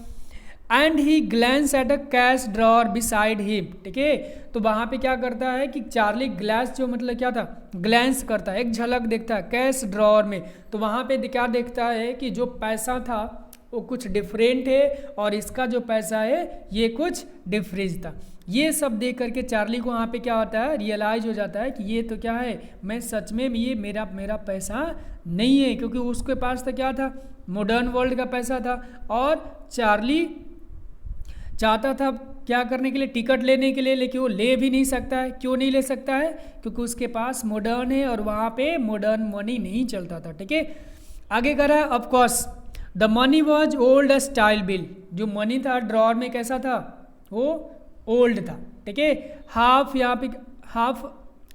And he glans at a cash drawer beside him, ठीक है। तो वहाँ पे क्या करता है कि चार्ली ग्लास जो मतलब क्या था, ग्लैंस करता है, एक झलक देखता है कैश ड्रॉर में। तो वहाँ पे क्या देखता है कि जो पैसा था वो कुछ डिफरेंट है और इसका जो पैसा है ये कुछ डिफरेंस था। ये सब देख करके चार्ली को वहाँ पे क्या होता है, रियलाइज हो जाता है कि ये तो क्या है, मैं सच में ये मेरा पैसा नहीं है, क्योंकि उसके पास तो क्या था, मॉडर्न वर्ल्ड का पैसा था। और चार्ली चाहता था क्या करने के लिए, टिकट लेने के लिए, लेकिन वो ले भी नहीं सकता है। क्यों नहीं ले सकता है, क्योंकि उसके पास मॉडर्न है और वहाँ पे मॉडर्न मनी नहीं चलता था। ठीक है, आगे कर रहा है, of course the money was old style bill. जो मनी था ड्रॉर में कैसा था, वो ओल्ड था। ठीक है, हाफ यहाँ पे half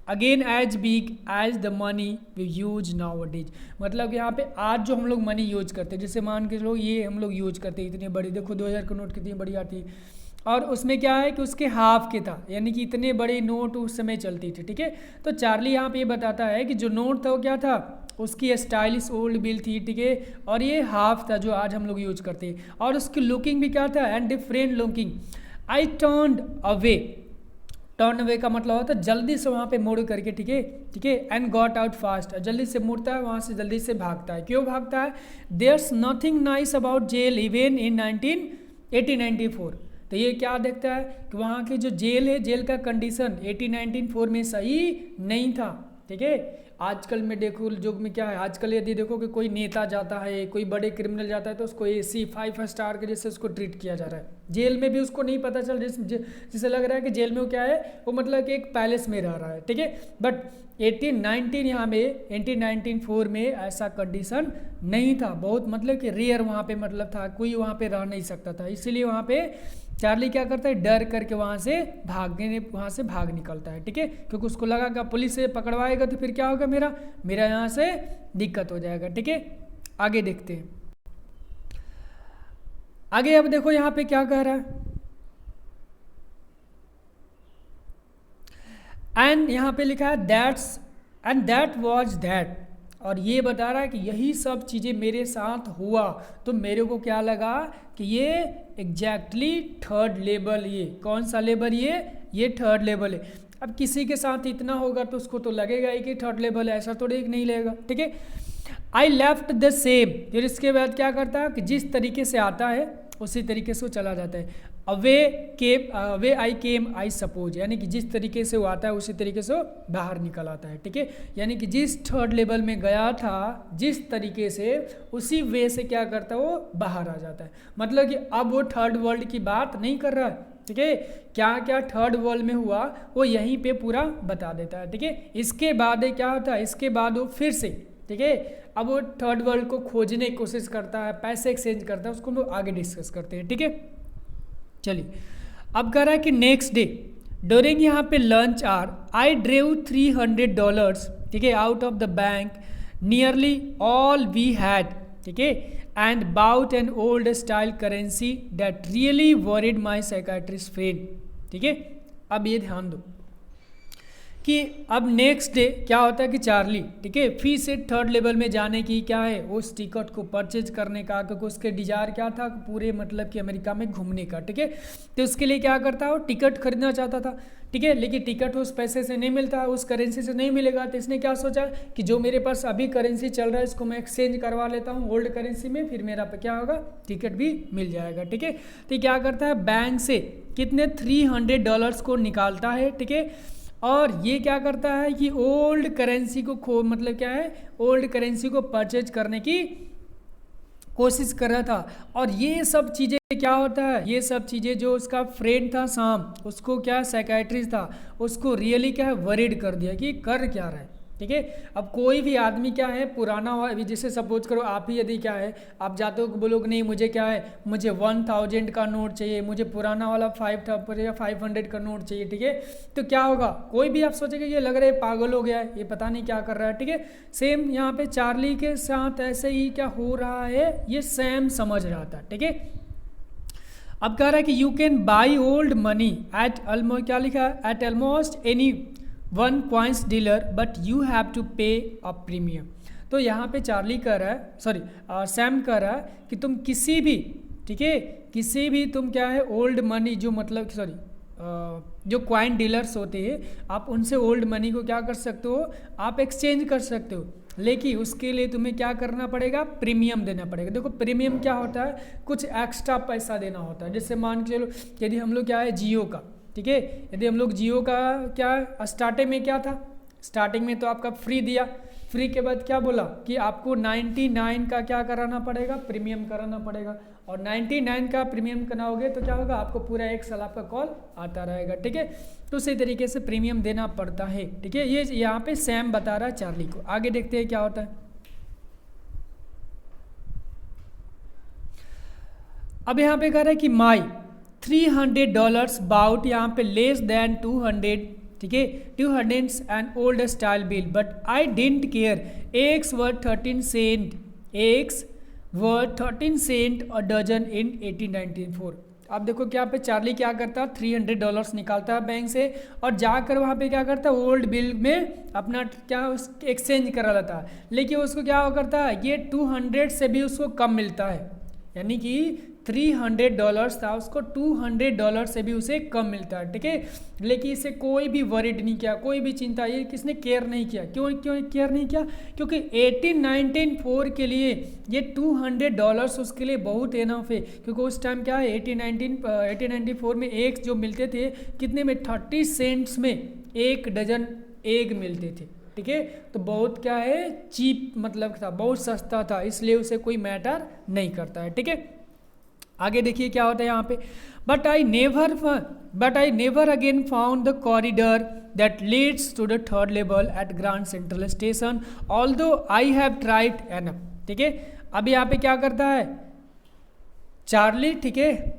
again as big as the money we use nowadays. मतलब यहाँ पे आज जो हम लोग मनी यूज करते हैं, जैसे मान के चलो ये हम लोग यूज करते हैं इतनी बड़ी, देखो 2000 का नोट कितनी बड़ी आती है, और उसमें क्या है कि उसके हाफ के था, यानी कि इतने बड़े नोट उस समय चलती थी। ठीक है, तो चार्ली यहाँ पे ये बताता है कि जो नोट था वो क्या था, उसकी स्टाइलिश ओल्ड बिल थी। ठीक है, और ये हाफ था जो आज हम लोग यूज करते हैं, और उसकी लुकिंग भी क्या था, and different looking. I turned away, turn away का मतलब होता है जल्दी से वहाँ पे मुड़ करके। ठीक है, ठीक है, एंड गॉट आउट फास्ट, जल्दी से मुड़ता है, वहाँ से जल्दी से भागता है। क्यों भागता है, there's nothing nice about jail even in 1894। तो ये क्या देखता है कि वहाँ की जो जेल है, जेल का कंडीशन 1894 में सही नहीं था। ठीक है, आजकल में देखो युग में क्या है, आजकल यदि देखो कि कोई नेता जाता है, कोई बड़े क्रिमिनल जाता है, तो उसको AC 5 स्टार के जैसे उसको ट्रीट किया जा रहा है। जेल में भी उसको नहीं पता चल, जिसे लग रहा है कि जेल में वो क्या है, वो मतलब कि एक पैलेस में रह रहा है। ठीक है, बट 1819 यहाँ में 1894 में ऐसा कंडीशन नहीं था, बहुत मतलब कि रेयर वहाँ पे मतलब था, कोई वहाँ पे रह नहीं सकता था। इसीलिए वहाँ पे चार्ली क्या करता है, डर करके वहाँ से भाग निकलता है। ठीक है, क्योंकि उसको लगा कि पुलिस से पकड़वाएगा तो फिर क्या होगा, मेरा यहाँ से दिक्कत हो जाएगा। ठीक है, आगे देखते हैं। आगे अब देखो यहाँ पे क्या कह रहा है, एंड यहाँ पे लिखा है दैट वॉज दैट, और ये बता रहा है कि यही सब चीज़ें मेरे साथ हुआ। तो मेरे को क्या लगा कि ये एग्जैक्टली थर्ड लेवल, ये कौन सा लेवल, ये थर्ड लेवल है। अब किसी के साथ इतना होगा तो उसको तो लगेगा ही कि थर्ड लेवल है, ऐसा तो एक नहीं लगेगा। ठीक है, आई लेफ्ट द सेम, फिर इसके बाद क्या करता है कि जिस तरीके से आता है उसी तरीके से वो चला जाता है। वे आई केम आई सपोज, यानी कि जिस तरीके से वो आता है उसी तरीके से वो बाहर निकल आता है। ठीक है, यानी कि जिस थर्ड लेवल में गया था जिस तरीके से, उसी वे से क्या करता है, वो बाहर आ जाता है। मतलब कि अब वो थर्ड वर्ल्ड की बात नहीं कर रहा है। ठीक है, क्या क्या थर्ड वर्ल्ड में हुआ वो यहीं पे पूरा बता देता है। ठीक है, इसके बाद क्या होता है, इसके बाद वो फिर से, ठीक है, अब वो थर्ड वर्ल्ड को खोजने की कोशिश करता है, पैसे एक्सचेंज करता है, उसको हम लोग आगे डिस्कस करते हैं। ठीक है, चलिए अब कह रहा है कि नेक्स्ट डे ड्यूरिंग यहाँ पे लंच आवर आई ड्रेव $300, ठीक है, out of the bank, nearly all we had. ठीक है, and bought an old style currency that really worried my psychiatrist friend. ठीक है, अब ये ध्यान दो कि अब नेक्स्ट डे क्या होता है कि चार्ली, ठीक है, फिर से थर्ड लेवल में जाने की क्या है, उस टिकट को परचेज करने का, क्योंकि उसके डिजायर क्या था, पूरे मतलब कि अमेरिका में घूमने का। ठीक है, तो उसके लिए क्या करता है, वो टिकट खरीदना चाहता था। ठीक है, लेकिन टिकट उस पैसे से नहीं मिलता, उस करेंसी से नहीं मिलेगा। तो इसने क्या सोचा कि जो मेरे पास अभी करेंसी चल रहा है इसको मैं एक्सचेंज करवा लेता हूँ ओल्ड करेंसी में, फिर मेरा क्या होगा, टिकट भी मिल जाएगा। ठीक है, तो क्या करता है, बैंक से कितने $300 को निकालता है। ठीक है, और ये क्या करता है कि ओल्ड करेंसी को मतलब क्या है, ओल्ड करेंसी को परचेज करने की कोशिश कर रहा था। और ये सब चीज़ें क्या होता है, ये सब चीज़ें जो उसका फ्रेंड था शाम, उसको क्या साइकाइट्रिस्ट था, उसको रियली क्या है वरीड कर दिया कि कर क्या रहा है। ठीक है, अब कोई भी आदमी क्या है पुराना हुआ, अभी जैसे सपोज करो आप ही यदि क्या है, आप जाते हो बोलोगे नहीं मुझे क्या है, मुझे 1000 का नोट चाहिए, मुझे पुराना वाला 500 का नोट चाहिए। ठीक है, तो क्या होगा, कोई भी आप सोचेगा ये लग रहा है पागल हो गया है, ये पता नहीं क्या कर रहा है। ठीक है, सेम यहाँ पे चार्ली के साथ ऐसे ही क्या हो रहा है, ये सैम समझ रहा था। ठीक है, अब कह रहा है कि you can buy old money at almost, क्या लिखा है, at almost any one coins dealer but you have to pay a premium. तो यहाँ पे चार्ली कह रहा है, सैम कह रहा है कि तुम किसी भी, ठीक है, किसी भी तुम क्या है ओल्ड मनी, जो मतलब जो कॉइन डीलर्स होते हैं, आप उनसे ओल्ड मनी को क्या कर सकते हो, आप एक्सचेंज कर सकते हो। लेकिन उसके लिए तुम्हें क्या करना पड़ेगा, प्रीमियम देना पड़ेगा। देखो प्रीमियम क्या होता है, कुछ एक्स्ट्रा पैसा देना होता है। जैसे मान के चलो यदि हम लोग क्या है जियो का, ठीक है, यदि हम लोग जियो का क्या स्टार्टिंग में क्या था, स्टार्टिंग में तो आपका फ्री दिया, फ्री के बाद क्या बोला कि आपको 99 का क्या कराना पड़ेगा, प्रीमियम कराना पड़ेगा। और 99 का प्रीमियम कराओगे तो क्या होगा, आपको पूरा 1 साल आपका कॉल आता रहेगा, ठीक है। तो उसी तरीके से प्रीमियम देना पड़ता है, ठीक है। ये यहाँ पे सैम बता रहा है चार्ली को। आगे देखते हैं क्या होता है। अब यहाँ पे कह रहा है कि माई $300 बाउट, यहाँ पे लेस देन 200, ठीक है, 200 and old style bill, but I didn't care, eggs were 13 cent, eggs were 13 cent a dozen in 1894। अब देखो क्या पे चार्ली क्या करता है, $300 निकालता है बैंक से और जाकर वहाँ पे क्या करता है, ओल्ड बिल में अपना क्या एक्सचेंज करा लेता है। लेकिन उसको क्या करता है, ये 200 से भी उसको कम मिलता है, यानी कि $300 था, उसको $200 से भी उसे कम मिलता है, ठीक है। लेकिन इसे कोई भी वरीड नहीं किया, कोई भी चिंता, ये किसने केयर नहीं किया। क्यों केयर नहीं किया, क्योंकि 1894 के लिए ये $200 उसके लिए बहुत इनफ है। क्योंकि उस टाइम क्या है, 1894 में एग जो मिलते थे कितने में, 30 सेंट्स में 1 डजन एग मिलते थे, ठीक है। तो बहुत क्या है, चीप मतलब था, बहुत सस्ता था, इसलिए उसे कोई मैटर नहीं करता है, ठीक है। आगे देखिए क्या होता है यहाँ पे, but I never again found the corridor that leads to the 3rd level at Grand Central station, although I have tried enough, ठीक है। अब यहाँ पे क्या करता है चार्ली, ठीक है,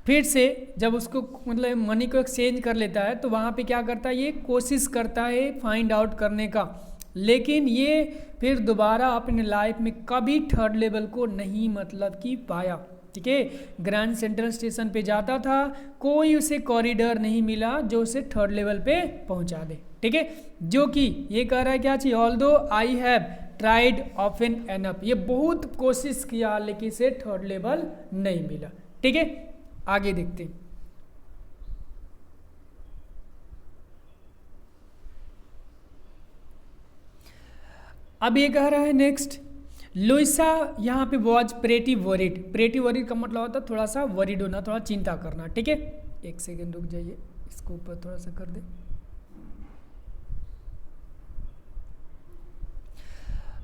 फिर से जब उसको मतलब मनी को एक्सचेंज कर लेता है तो वहाँ पे क्या करता है, ये कोशिश करता है फाइंड आउट करने का, लेकिन ये फिर दोबारा अपने लाइफ में कभी 3rd लेवल को नहीं मतलब कि पाया, ठीक है। ग्रैंड सेंट्रल स्टेशन पे जाता था, कोई उसे कॉरिडोर नहीं मिला जो उसे 3rd लेवल पे पहुंचा दे, ठीक है। जो कि ये कह रहा है क्या चीज, although I have tried often enough, ये बहुत कोशिश किया लेकिन इसे 3rd लेवल नहीं मिला, ठीक है। आगे देखते हैं। अब ये कह रहा है नेक्स्ट, लुइसा यहाँ पे was pretty worried, pretty worried का मतलब होता है थोड़ा सा वरीड होना, थोड़ा चिंता करना, ठीक है। एक सेकेंड रुक जाइए, इसको ऊपर थोड़ा सा कर दे।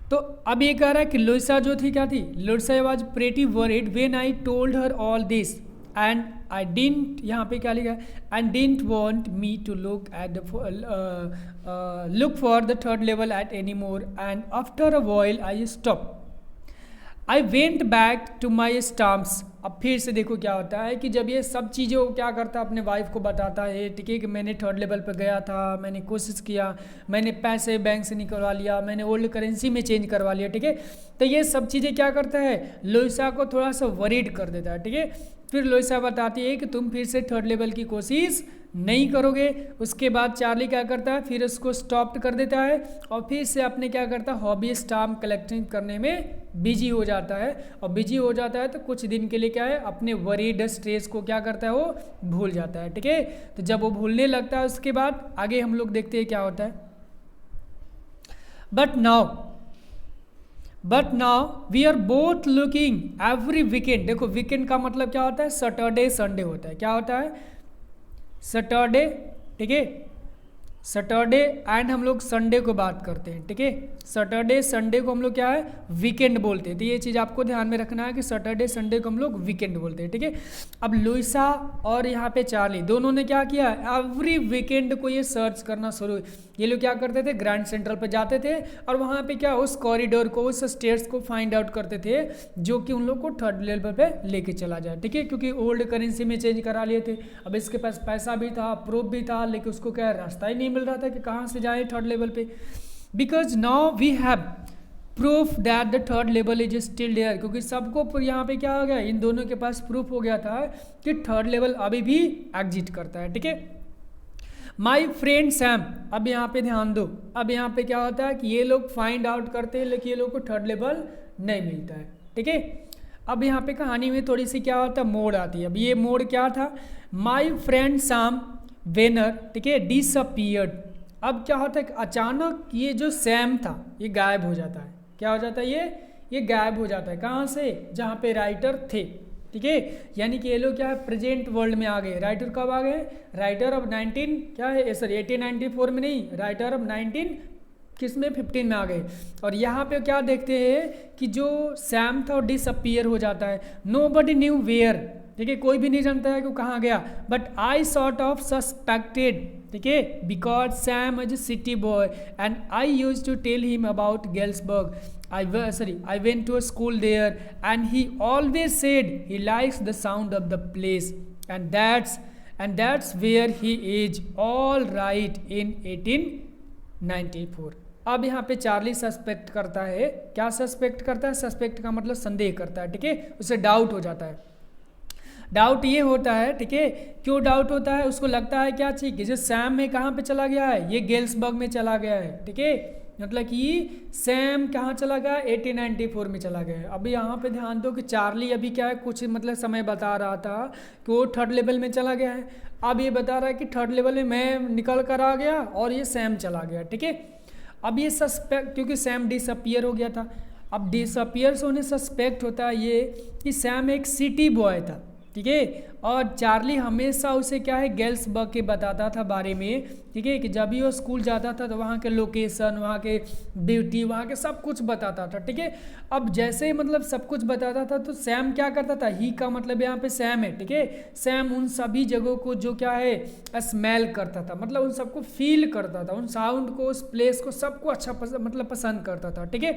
तो अब ये कह रहा है कि लुइसा जो थी क्या थी, Louisa was pretty worried when I told her all this and I didn't, यहाँ पे क्या लिखा है, and didn't want me to look at the look for the 3rd level at any more, and after a while I stop, I went back to my stamps. अब फिर से देखो क्या होता है कि जब ये सब चीज़ें वो क्या करता है, अपने वाइफ को बताता है, ठीक है, कि मैंने 3rd लेवल पर गया था, मैंने कोशिश किया, मैंने पैसे बैंक से निकलवा लिया, मैंने ओल्ड करेंसी में चेंज करवा लिया, ठीक है। तो ये सब चीज़ें क्या करता है, लुइसा को थोड़ा सा वरीड कर देता है, ठीक है। फिर लुइसा बताती है कि तुम फिर से 3rd लेवल की कोशिश नहीं करोगे। उसके बाद चार्ली क्या करता है, फिर उसको स्टॉप कर देता है और फिर से अपने क्या करता है, हॉबी स्टाम्प कलेक्टिंग करने में बिजी हो जाता है। और बिजी हो जाता है तो कुछ दिन के लिए क्या है, अपने वरीड स्ट्रेस को क्या करता है, वो भूल जाता है, ठीक है। तो जब वो भूलने लगता है उसके बाद आगे हम लोग देखते हैं क्या होता है। But now we are both looking every weekend, देखो वीकेंड का मतलब क्या होता है, सैटरडे संडे होता है, क्या होता है, सैटरडे, ठीक है, सैटरडे एंड हम लोग संडे को बात करते हैं, ठीक है। सैटरडे संडे को हम लोग क्या है, वीकेंड बोलते हैं। तो ये चीज़ आपको ध्यान में रखना है कि सैटरडे संडे को हम लोग वीकेंड बोलते हैं, ठीक है। अब लुइसा और यहाँ पे चार्ली दोनों ने क्या किया, एवरी वीकेंड को ये सर्च करना शुरू, ये लोग क्या करते थे, ग्रैंड सेंट्रल पर जाते थे और वहाँ पे क्या उस कॉरिडोर को, उस स्टेट्स को फाइंड आउट करते थे जो कि उन लोग को 3rd लेवल पे लेके चला जाए, ठीक है। क्योंकि ओल्ड करेंसी में चेंज करा लिए थे, अब इसके पास पैसा भी था, प्रूफ भी था, लेकिन उसको क्या रास्ता ही नहीं मिल रहा था कि कहाँ से जाए 3rd लेवल पे। Because now we have proof that the 3rd level is still there, क्योंकि सबको यहाँ पे क्या हो गया, इन दोनों के पास प्रूफ हो गया था कि 3rd लेवल अभी भी एग्जिस्ट करता है, ठीक है। माई फ्रेंड सैम, अब यहाँ पे ध्यान दो, अब यहाँ पे क्या होता है कि ये लोग फाइंड आउट करते हैं लेकिन ये लोग को 3rd लेवल नहीं मिलता है, ठीक है। अब यहाँ पे कहानी में थोड़ी सी क्या होता है, मोड़ आती है। अब ये मोड़ क्या था, माई फ्रेंड सैम वेनर, ठीक है, डिसअपीयर्ड। अब क्या होता है कि अचानक ये जो सैम था ये गायब हो जाता है। क्या हो जाता है ये गायब हो जाता है। कहाँ से? जहाँ पे राइटर थे, ठीक है। यानी कि ये लोग क्या है, प्रेजेंट वर्ल्ड में आ गए। राइटर कब आ गए? राइटर ऑफ 19 क्या है, सॉरी 1894 में नहीं, राइटर ऑफ 19 किस में 15 में आ गए। और यहाँ पे क्या देखते हैं कि जो सैम था वो डिसअपियर हो जाता है। नो बडी न्यू वेयर, ठीक है, कोई भी नहीं जानता है कि वो कहाँ गया। But I sort of suspected, ठीक है, because Sam is a city boy and I use to tell him about Galesburg. I went to a school there and he always said he likes the sound of the place and that's where he is all right in 1894. अब यहाँ पे Charlie suspect करता है। क्या suspect करता है? Suspect का मतलब संदेह करता है, ठीक है, उसे डाउट हो जाता है। डाउट ये होता है, ठीक है, क्यों डाउट होता है? उसको लगता है क्या चीज़ कि जो सैम में कहाँ पे चला गया है, ये गेल्सबर्ग में चला गया है, ठीक है, मतलब कि सैम कहाँ चला गया? 1894 में चला गया है। अभी यहाँ पे ध्यान दो कि चार्ली अभी क्या है, कुछ मतलब समय बता रहा था कि वो 3rd लेवल में चला गया है। अब ये बता रहा है कि 3rd लेवल में मैं निकल कर आ गया और ये सैम चला गया, ठीक है। अब ये सस्पेक्ट, क्योंकि सैम डिसअपियर हो गया था, अब डिसअपियर होने सस्पेक्ट होता है ये कि सैम एक सिटी बॉय था, ठीक है, और चार्ली हमेशा उसे क्या है, गेल्सबर्ग के बताता था बारे में, ठीक है, कि जब भी वो स्कूल जाता था तो वहाँ के लोकेशन, वहाँ के ब्यूटी, वहाँ के सब कुछ बताता था, ठीक है। अब जैसे ही मतलब सब कुछ बताता था तो सैम क्या करता था, ही का मतलब यहाँ पे सैम है, ठीक है, सैम उन सभी जगहों को जो क्या है स्मेल करता था, मतलब उन सबको फील करता था, उन साउंड को, उस प्लेस को, सबको अच्छा मतलब पसंद करता था, ठीक है।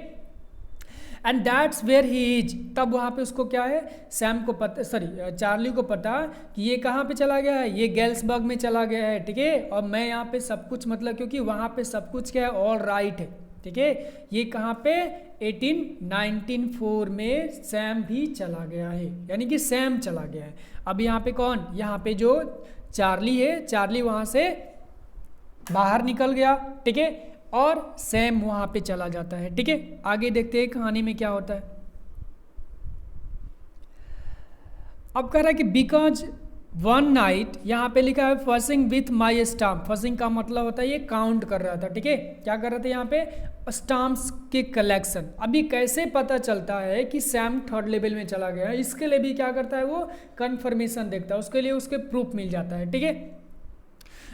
And that's where he is, तब वहाँ पे उसको क्या है, सैम को पता, सॉरी चार्ली को पता कि ये कहाँ पे चला गया है, ये गेल्सबर्ग में चला गया है, ठीक है, और मैं यहाँ पे सब कुछ मतलब क्योंकि वहाँ पे सब कुछ क्या है, ऑल राइट है, ठीक है। ये कहाँ पे 1894 में सैम भी चला गया है, यानी कि सैम चला गया है। अब यहाँ पे कौन, यहाँ पे जो चार्ली है, चार्ली वहाँ से बाहर निकल गया, ठीक है, और सैम वहां पे चला जाता है, ठीक है। आगे देखते हैं कहानी में क्या होता है। अब कह रहा है कि बिकॉज वन नाइट, यहाँ पे लिखा है fussing with my stamp. Fussing का मतलब होता है ये काउंट कर रहा था, ठीक है, क्या कर रहा था यहाँ पे, स्टाम्प्स के कलेक्शन। अभी कैसे पता चलता है कि सैम 3rd लेवल में चला गया है, इसके लिए भी क्या करता है वो कंफर्मेशन देखता है, उसके लिए उसके प्रूफ मिल जाता है, ठीक है।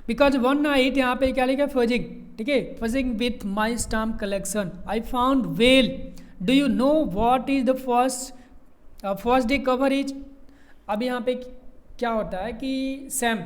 बिकॉज वन नाइट, यहाँ पे क्या लिखा है, फजिंग, ठीक है, fudging with my stamp collection I found well, do you know what is the first day cover is. अब यहाँ पे क्या होता है कि सैम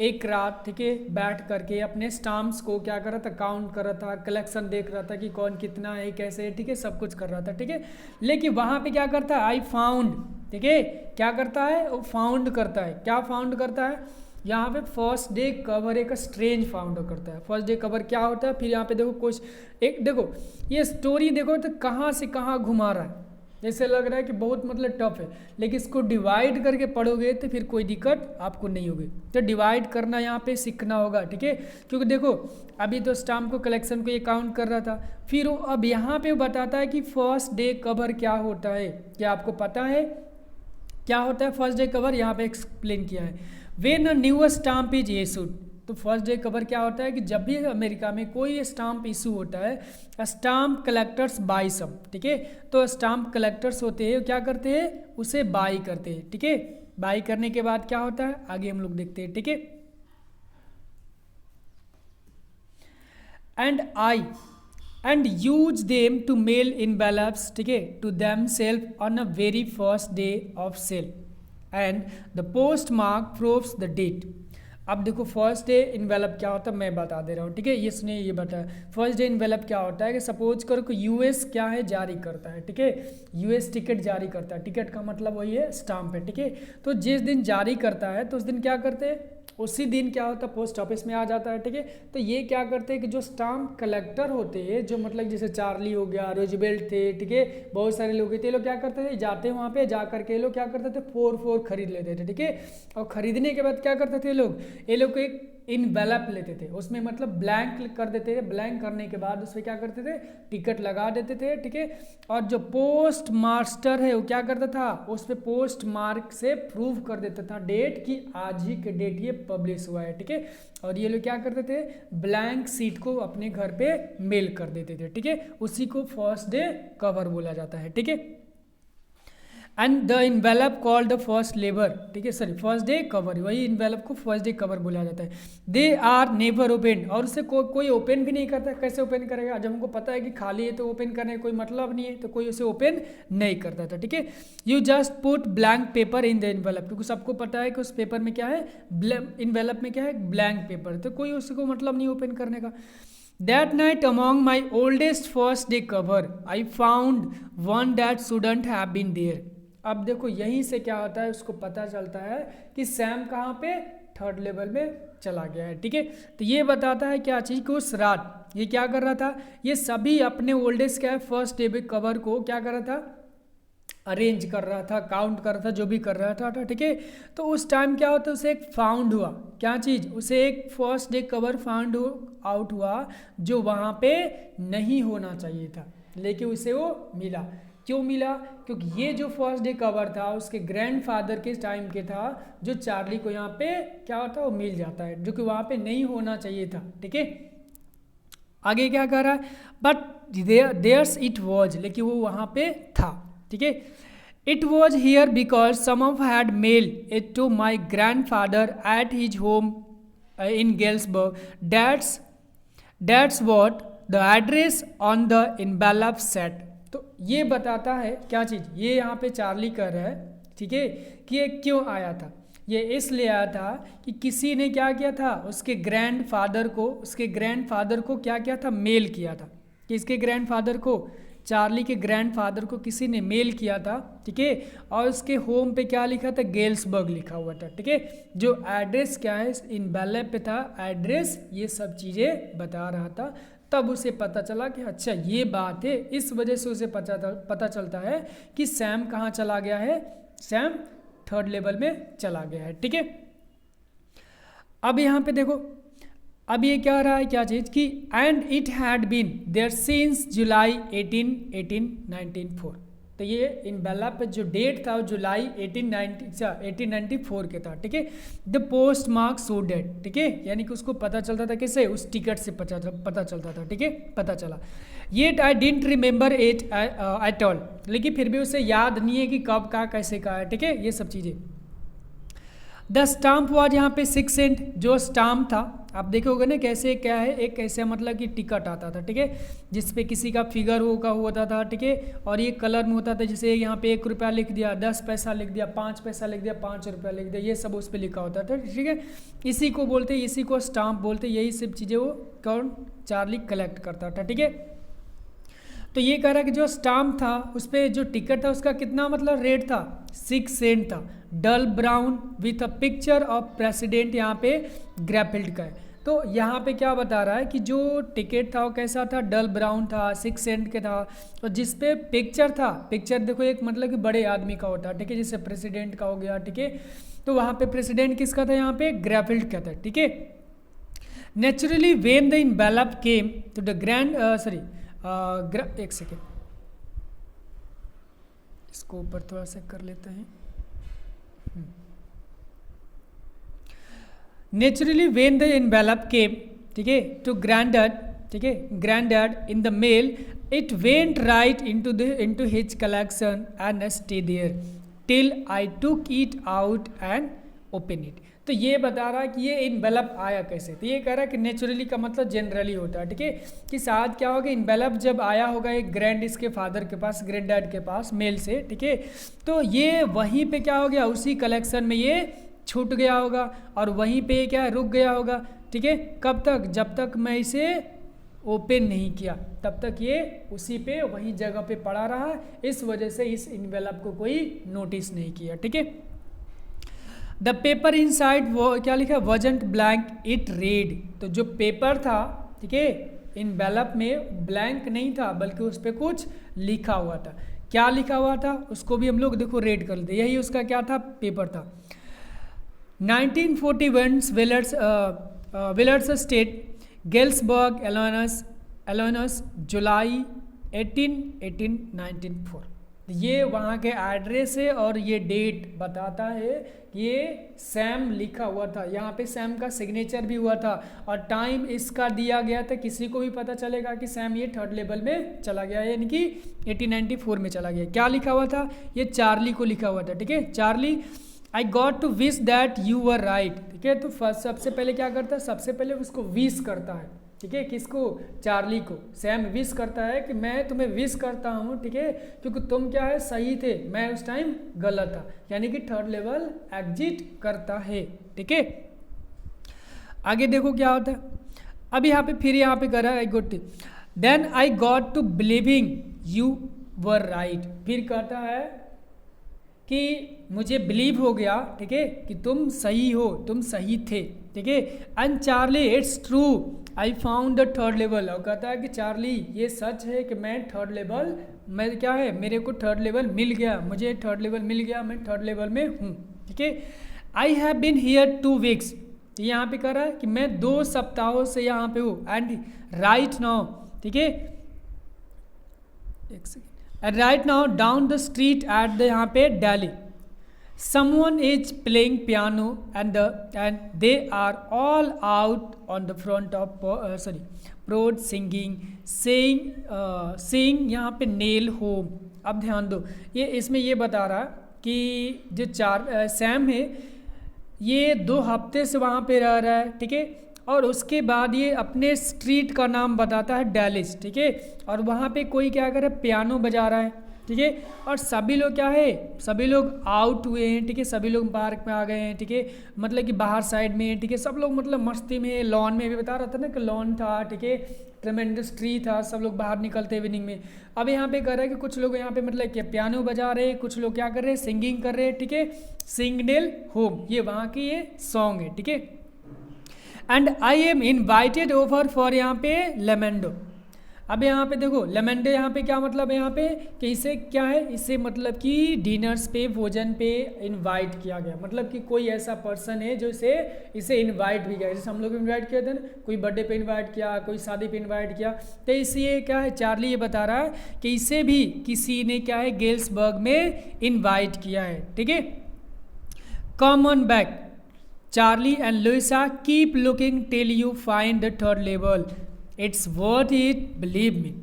एक रात, ठीक है, बैठ करके अपने स्टाम्प्स को क्या कर रहा था, काउंट कर रहा था, कलेक्शन देख रहा था कि कौन कितना है, कैसे है, ठीक है, सब कुछ कर रहा था, ठीक है। लेकिन वहाँ पे क्या करता है, आई फाउंड, ठीक है, क्या करता है वो फाउंड करता है, क्या फाउंड करता है, यहाँ पे फर्स्ट डे कवर एक स्ट्रेंज फाउंड करता है। फर्स्ट डे कवर क्या होता है, फिर यहाँ पे देखो कुछ एक, देखो ये स्टोरी देखो तो कहाँ से कहाँ घुमा रहा है, जैसे लग रहा है कि बहुत मतलब टफ है, लेकिन इसको डिवाइड करके पढ़ोगे तो फिर कोई दिक्कत आपको नहीं होगी। तो डिवाइड करना यहाँ पे सीखना होगा, ठीक है, क्योंकि देखो अभी तो स्टाम्प को कलेक्शन को ये काउंट कर रहा था, फिर वो अब यहाँ पे बताता है कि फर्स्ट डे कवर क्या होता है। क्या आपको पता है क्या होता है फर्स्ट डे कवर? यहाँ पे एक्सप्लेन किया है। When a new stamp is issued, तो फर्स्ट डे कवर क्या होता है कि जब भी अमेरिका में कोई स्टाम्प इशू होता है, स्टाम्प कलेक्टर्स बाई सम, ठीक है, तो स्टाम्प कलेक्टर्स होते हैं क्या करते हैं, उसे बाई करते हैं, ठीक है। बाई करने के बाद क्या होता है आगे हम लोग देखते हैं, ठीक है। And use them to mail envelopes, ठीक है, to them self on a very first day of sale and the post mark proves the date. अब देखो फर्स्ट डे इन्वेलप क्या होता है मैं बता दे रहा हूँ, ठीक है, ये सुनिए, ये बताया फर्स्ट डे इन्वेलप क्या होता है कि सपोज करो कि यूएस क्या है जारी करता है, ठीक है, यूएस टिकट जारी करता है, टिकट का मतलब वही है स्टाम्प है, ठीक है। तो जिस दिन जारी करता है तो उस दिन क्या करते हैं, उसी दिन क्या होता है पोस्ट ऑफिस में आ जाता है, ठीक है। तो ये क्या करते हैं कि जो स्टाम्प कलेक्टर होते हैं, जो मतलब जैसे चार्ली हो गया, रोजवेल्ट थे, ठीक है, बहुत सारे लोग थे, ये लोग क्या करते थे, जाते हैं वहाँ पे जा करके ये लोग क्या करते थे 4 खरीद लेते थे, ठीक है। और खरीदने के बाद क्या करते थे ये लोग को एक इनवेलप लेते थे, उसमें मतलब ब्लैंक कर देते थे, ब्लैंक करने के बाद उसमें क्या करते थे, टिकट लगा देते थे, ठीक है। और जो पोस्ट मास्टर है वो क्या करता था, उस पर पोस्ट मार्क से प्रूव कर देता था डेट कि आज ही के डेट ये पब्लिश हुआ है, ठीक है। और ये लोग क्या करते थे, ब्लैंक सीट को अपने घर पे मेल कर देते थे, ठीक है। उसी को फर्स्ट डे कवर बोला जाता है, ठीक है। And the envelope called the first labour, ठीक है, सॉरी फर्स्ट डे कवर, वही इन्वेलप को फर्स्ट डे कवर बोला जाता है। दे आर नेवर ओपन, और उसे कोई ओपन भी नहीं करता। कैसे ओपन करेगा, जब हमको पता है कि खाली है तो ओपन करने का कोई मतलब नहीं है, तो कोई उसे ओपन नहीं करता था, ठीक है। You just put blank paper in the envelope, क्योंकि सबको पता है कि उस पेपर में क्या है, इन्वेलप में क्या है, ब्लैंक पेपर, तो कोई उसको मतलब नहीं ओपन करने का। That night among my oldest first day cover, I found one that shouldn't have been there. अब देखो यहीं से क्या होता है, उसको पता चलता है कि सैम कहाँ पे, थर्ड लेवल में चला गया है, ठीक है। तो ये बताता है क्या चीज़ कि उस रात ये क्या कर रहा था, ये सभी अपने ओल्डेस्ट क्या है फर्स्ट डे कवर को क्या कर रहा था, अरेंज कर रहा था, काउंट कर रहा था, जो भी कर रहा था, ठीक है। तो उस टाइम क्या होता है, उसे एक फाउंड हुआ, क्या चीज़, उसे एक first day cover found out हुआ जो वहाँ पे नहीं होना चाहिए था, लेकिन उसे वो मिला। क्यों मिला, क्योंकि ये जो फर्स्ट डे कवर था उसके ग्रैंडफादर के टाइम के था, जो चार्ली को यहाँ पे क्या होता है, वो मिल जाता है, जो कि वहाँ पे नहीं होना चाहिए था, ठीक है। आगे क्या कर रहा है, बट देयर्स इट वॉज, लेकिन वो वहाँ पे था, ठीक है। It was here because some of had mail it to my grand father at his home in Galesburg, that's what the address on the envelope set. तो ये बताता है क्या चीज़, ये यहाँ पे चार्ली कर रहा है, ठीक है, कि ये क्यों आया था। ये इसलिए आया था कि किसी ने क्या किया था, उसके ग्रैंडफादर को क्या किया था, मेल किया था। किसके ग्रैंडफादर को, चार्ली के ग्रैंडफादर को किसी ने मेल किया था, ठीक है। और उसके होम पे क्या लिखा था, गेल्सबर्ग लिखा हुआ था, ठीक है। जो एड्रेस क्या है इनवेलप पे था, एड्रेस ये सब चीज़ें बता रहा था। तब उसे पता चला कि अच्छा ये बात है, इस वजह से उसे पता चलता है कि सैम कहाँ चला गया है, सैम थर्ड लेवल में चला गया है, ठीक है। अब यहाँ पे देखो, अब ये क्या रहा है, क्या चीज़ कि and it had been there since July 1894। तो ये इनवेलप पे जो डेट था वो जुलाई 1894 के था, ठीक है। The post mark so date, ठीक है, यानी कि उसको पता चलता था किससे, उस टिकट से पता चलता था, ठीक है, पता चला। Yet I didn't remember it at all, लेकिन फिर भी उसे याद नहीं है कि कब का कैसे का है, ठीक है, ये सब चीज़ें। द स्टाम्प वॉज, यहाँ पे 6 सेंट जो स्टाम्प था, आप देखोगे ना कैसे क्या है, एक कैसे मतलब कि टिकट आता था, ठीक है, जिसपे किसी का फिगर होता था, ठीक है। और ये कलर में होता था, जैसे यहाँ पे 1 रुपया लिख दिया, 10 पैसा लिख दिया, 5 पैसा लिख दिया, 5 रुपया लिख दिया, ये सब उस पर लिखा होता था, ठीक है। इसी को बोलते, इसी को स्टाम्प बोलते, यही सब चीज़ें वो कौन, चार्ली कलेक्ट करता था, ठीक है। तो ये कह रहा है कि जो स्टाम्प था उस पर जो टिकट था उसका कितना मतलब रेट था, 6 सेंट था, dull brown with a picture of president, यहाँ पे ग्रैफिल्ड का है। तो यहाँ पे क्या बता रहा है कि जो टिकट था वो कैसा था, डल ब्राउन था, 6 सेंट के था, और जिस पे पिक्चर था, पिक्चर देखो एक मतलब कि बड़े आदमी का होता है, ठीक है, जैसे प्रेसिडेंट का हो गया, ठीक है। तो वहाँ पे प्रेसिडेंट किसका था, यहाँ पे ग्रैफिल्ड का था, ठीक है। Naturally when the envelope came to the एक सेकेंड, इसको ऊपर थोड़ा सा कर लेते हैं। Naturally when the envelope came, ठीक है, टू ग्रैंडड, ठीक है, grandad in the mail, it went right into his collection and stay there till I took it out and open it. तो ये बता रहा है कि ये इनवेलप आया कैसे, तो ये कह रहा है कि नेचुरली का मतलब जनरली होता है, ठीक है, कि शायद क्या होगा, इनवेलप जब आया होगा एक इसके फादर के पास, ग्रैंड डैड के पास मेल से, ठीक है, तो ये वहीं पे क्या हो गया, उसी कलेक्शन में ये छूट गया होगा और वहीं पे क्या रुक गया होगा, ठीक है। कब तक, जब तक मैं इसे ओपन नहीं किया तब तक ये उसी पे वहीं जगह पे पड़ा रहा, इस वजह से इस इनवेलप को कोई नोटिस नहीं किया, ठीक है। द पेपर इनसाइड वो क्या लिखा, वजंट ब्लैंक इट रीड। तो जो पेपर था, ठीक है, इनवेलप में ब्लैंक नहीं था बल्कि उस पर कुछ लिखा हुआ था। क्या लिखा हुआ था उसको भी हम लोग देखो रेड कर लेते, यही उसका क्या था, पेपर था। 1941 विलर्स स्टेट, गेल्सबर्ग, एलोनस, जुलाई 1904। ये वहाँ के एड्रेस है और ये डेट बताता है कि ये सैम लिखा हुआ था, यहाँ पे सैम का सिग्नेचर भी हुआ था और टाइम इसका दिया गया था। किसी को भी पता चलेगा कि सैम ये थर्ड लेवल में चला गया, यानी कि 1894 में चला गया। क्या लिखा हुआ था? ये चार्ली को लिखा हुआ था, ठीक है। Charlie, I got to wish that you were right, ठीक है। तो फर्स्ट सबसे पहले क्या करता है? सबसे पहले उसको विश करता है, ठीक है। किसको? चार्ली को। सैम विश करता है कि मैं तुम्हें विश करता हूँ, ठीक है, क्योंकि तुम क्या है, सही थे, मैं उस टाइम गलत था, यानी कि थर्ड लेवल एग्जिट करता है, ठीक है। आगे देखो क्या होता है। अब यहाँ पे फिर यहाँ पे कर रहा है, I got, then I got to believing you were right. फिर कहता है कि मुझे बिलीव हो गया, ठीक है, कि तुम सही हो, तुम सही थे, ठीक है। And Charlie, it's true, I found the third level. और कहता है कि चार्ली, ये सच है कि मैं थर्ड लेवल, मैं क्या है, मेरे को थर्ड लेवल मिल गया, मुझे थर्ड लेवल मिल गया, मैं थर्ड लेवल में हूँ, ठीक है। I have been here 2 weeks, यहाँ पे कह रहा है कि मैं 2 सप्ताहों से यहाँ पे हूँ। एंड राइट नाउ, ठीक है, एक second, and right now down the street at the यहाँ पे Delhi, someone is playing piano and they are all out on the front of road singing, saying यहाँ पे nail home। अब ध्यान दो, ये इसमें ये बता रहा कि जो सैम है ये 2 हफ्ते से वहाँ पे रह रहा है, ठीक है। और उसके बाद ये अपने स्ट्रीट का नाम बताता है डैलिस, ठीक है। और वहाँ पे कोई क्या कर रहा है, पियानो बजा रहा है, ठीक है। और सभी लोग क्या है, सभी लोग आउट हुए हैं, ठीक है, सभी लोग पार्क में आ गए हैं, ठीक है, मतलब कि बाहर साइड में, ठीक है, सब लोग मतलब मस्ती में, लॉन में, भी बता रहा था ना कि लॉन था, ठीक है, ट्रेमेंडस ट्री था, सब लोग बाहर निकलते इवनिंग में। अब यहाँ पे कर रहा है कि कुछ लोग यहाँ पे मतलब कि पियानो बजा रहे हैं, कुछ लोग क्या कर रहे हैं, सिंगिंग कर रहे हैं, ठीक है। सिंग नेल होम, ये वहाँ की ये सॉन्ग है, ठीक है। And I am invited over for यहाँ पे लेमेंडो। अब यहाँ पे देखो लेमेंडो, यहाँ पे क्या मतलब है, यहाँ पे कि इसे क्या है, इसे मतलब कि डिनर्स पे, भोजन पे इनवाइट किया गया, मतलब कि कोई ऐसा पर्सन है जो इसे इनवाइट भी किया, जैसे हम लोग इनवाइट किए थे ना, कोई बर्थडे पे इनवाइट किया, कोई शादी पे इनवाइट किया, तो इसलिए क्या है, चार्ली ये बता रहा है कि इसे भी किसी ने क्या है, गेल्सबर्ग में इन्वाइट किया है, ठीक है। Come on back, Charlie and Louisa keep looking till you find the third level, it's worth it, believe me.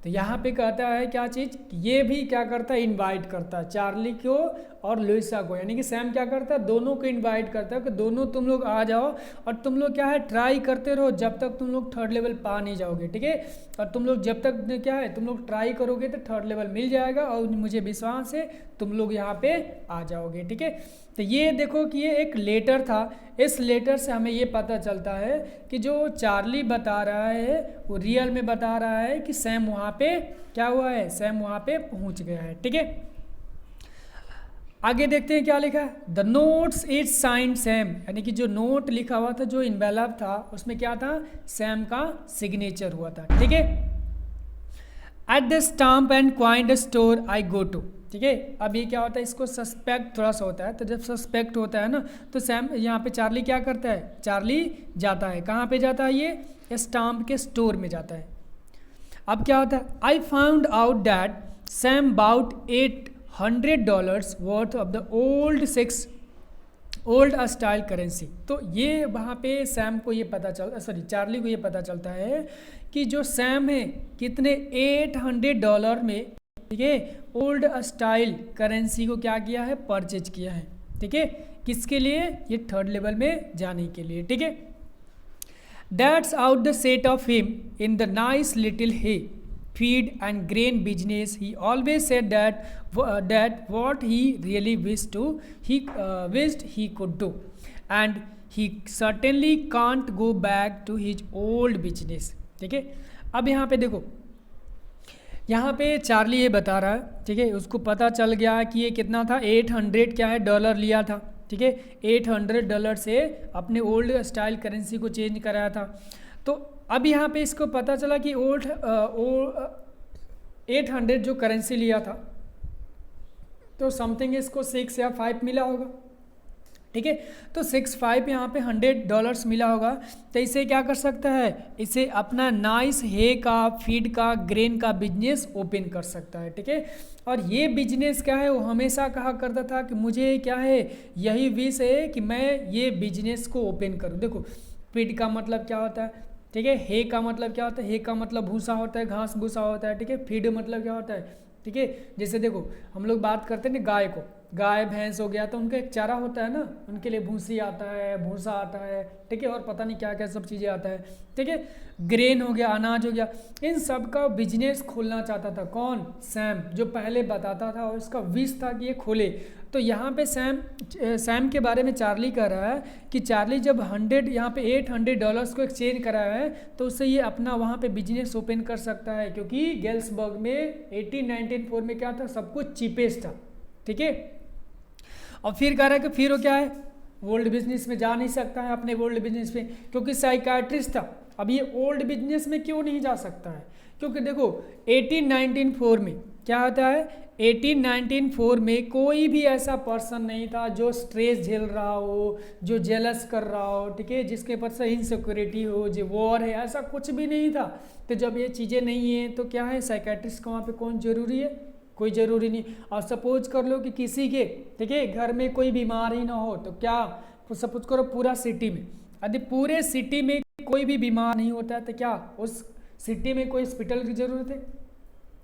तो यहाँ पे कहता है क्या चीज़, ये भी क्या करता है, इनवाइट करता है चार्ली को और लुइसा को, यानी कि सैम क्या करता है, दोनों को इनवाइट करता है कि दोनों तुम लोग आ जाओ और तुम लोग क्या है, ट्राई करते रहो जब तक तुम लोग थर्ड लेवल पा नहीं जाओगे, ठीक है। और तुम लोग जब तक क्या है, तुम लोग ट्राई करोगे तो थर्ड लेवल मिल जाएगा और मुझे विश्वास है तुम लोग यहाँ पे आ जाओगे, ठीक है। तो ये देखो कि ये एक लेटर था, इस लेटर से हमें ये पता चलता है कि जो चार्ली बता रहा है वो रियल में बता रहा है कि सैम वहाँ पे क्या हुआ है, सैम वहाँ पे पहुँच गया है, ठीक है। आगे देखते हैं क्या लिखा है, the notes is signed Sam, यानी कि जो नोट लिखा हुआ था, जो इन्वेलप था, उसमें क्या था, सैम का सिग्नेचर हुआ था, ठीक है। At the stamp and coined store I go to, ठीक है। अब ये क्या होता है, इसको सस्पेक्ट थोड़ा सा होता है, तो जब सस्पेक्ट होता है ना, तो सैम यहाँ पे चार्ली क्या करता है, चार्ली जाता है, कहाँ पे जाता है, ये स्टाम्प के स्टोर में जाता है। अब क्या होता है, I found out that Sam bought $800 worth of the old style currency. तो ये वहाँ पे सैम को ये पता चार्ली को ये पता चलता है कि जो सैम है कितने $800 में, ठीक है, ओल्ड स्टाइल करेंसी को क्या किया है, परचेज किया है, ठीक है। किसके लिए, ये थर्ड लेवल में जाने के लिए, ठीक है। That's out the set of him in the nice little hay feed and grain business. He always said that what he really wished he could do, and he certainly can't go back to his old business, ठीक है। अब यहाँ पे देखो, यहाँ पे Charlie ये बता रहा है, ठीक है, उसको पता चल गया कि ये कितना था, 800 क्या है डॉलर लिया था, ठीक है, $800 से अपने ओल्ड स्टाइल करेंसी को चेंज कराया था। तो अब यहाँ पे इसको पता चला कि 800 जो करेंसी लिया था, तो समथिंग इसको 6 या 5 मिला होगा, ठीक है। तो 65 यहाँ पे $100 मिला होगा, तो इसे क्या कर सकता है, इसे अपना नाइस हे का फीड का ग्रेन का बिजनेस ओपन कर सकता है। ठीक है, और ये बिजनेस क्या है, वो हमेशा कहा करता था कि मुझे क्या है, यही विश है कि मैं ये बिजनेस को ओपन करूँ। देखो फीड का मतलब क्या होता है, ठीक है, हे का मतलब क्या होता है, हे का मतलब भूसा होता है, घास भूसा होता है। ठीक है, फीड मतलब क्या होता है, ठीक है, जैसे देखो हम लोग बात करते हैं ना गाय को, गाय भैंस हो गया तो उनका एक चारा होता है ना, उनके लिए भूसी आता है, भूसा आता है, ठीक है, और पता नहीं क्या क्या सब चीज़ें आता है। ठीक है, ग्रेन हो गया, अनाज हो गया, इन सब का बिजनेस खोलना चाहता था कौन, सैम, जो पहले बताता था और उसका विश था कि ये खोले। तो यहाँ पे सैम के बारे में चार्ली कह रहा है कि चार्ली जब यहाँ पे $800 को एक्सचेंज कराया है तो उससे ये अपना वहाँ पे बिजनेस ओपन कर सकता है, क्योंकि गेल्सबर्ग में 1894 में क्या था, सब कुछ चीपेस्ट था। ठीक है, और फिर कह रहा है कि फिर वो क्या है, ओल्ड बिजनेस में जा नहीं सकता है, अपने ओल्ड बिजनेस में, क्योंकि साइकाट्रिस्ट था। अब ये ओल्ड बिजनेस में क्यों नहीं जा सकता है, क्योंकि देखो 1894 में क्या होता है, 1894 में कोई भी ऐसा पर्सन नहीं था जो स्ट्रेस झेल रहा हो, जो जेलस कर रहा हो, ठीक है, जिसके पास इनसिक्योरिटी हो, जो वॉर है, ऐसा कुछ भी नहीं था। तो जब ये चीज़ें नहीं है तो क्या है, साइकाट्रिस्ट का वहाँ पे कौन जरूरी है, कोई ज़रूरी नहीं। और सपोज कर लो कि किसी के, ठीक है, घर में कोई बीमारी ना हो, तो क्या सपोज करो पूरा सिटी में, यदि पूरे सिटी में कोई भी बीमार नहीं होता है तो क्या उस सिटी में कोई हॉस्पिटल की ज़रूरत है,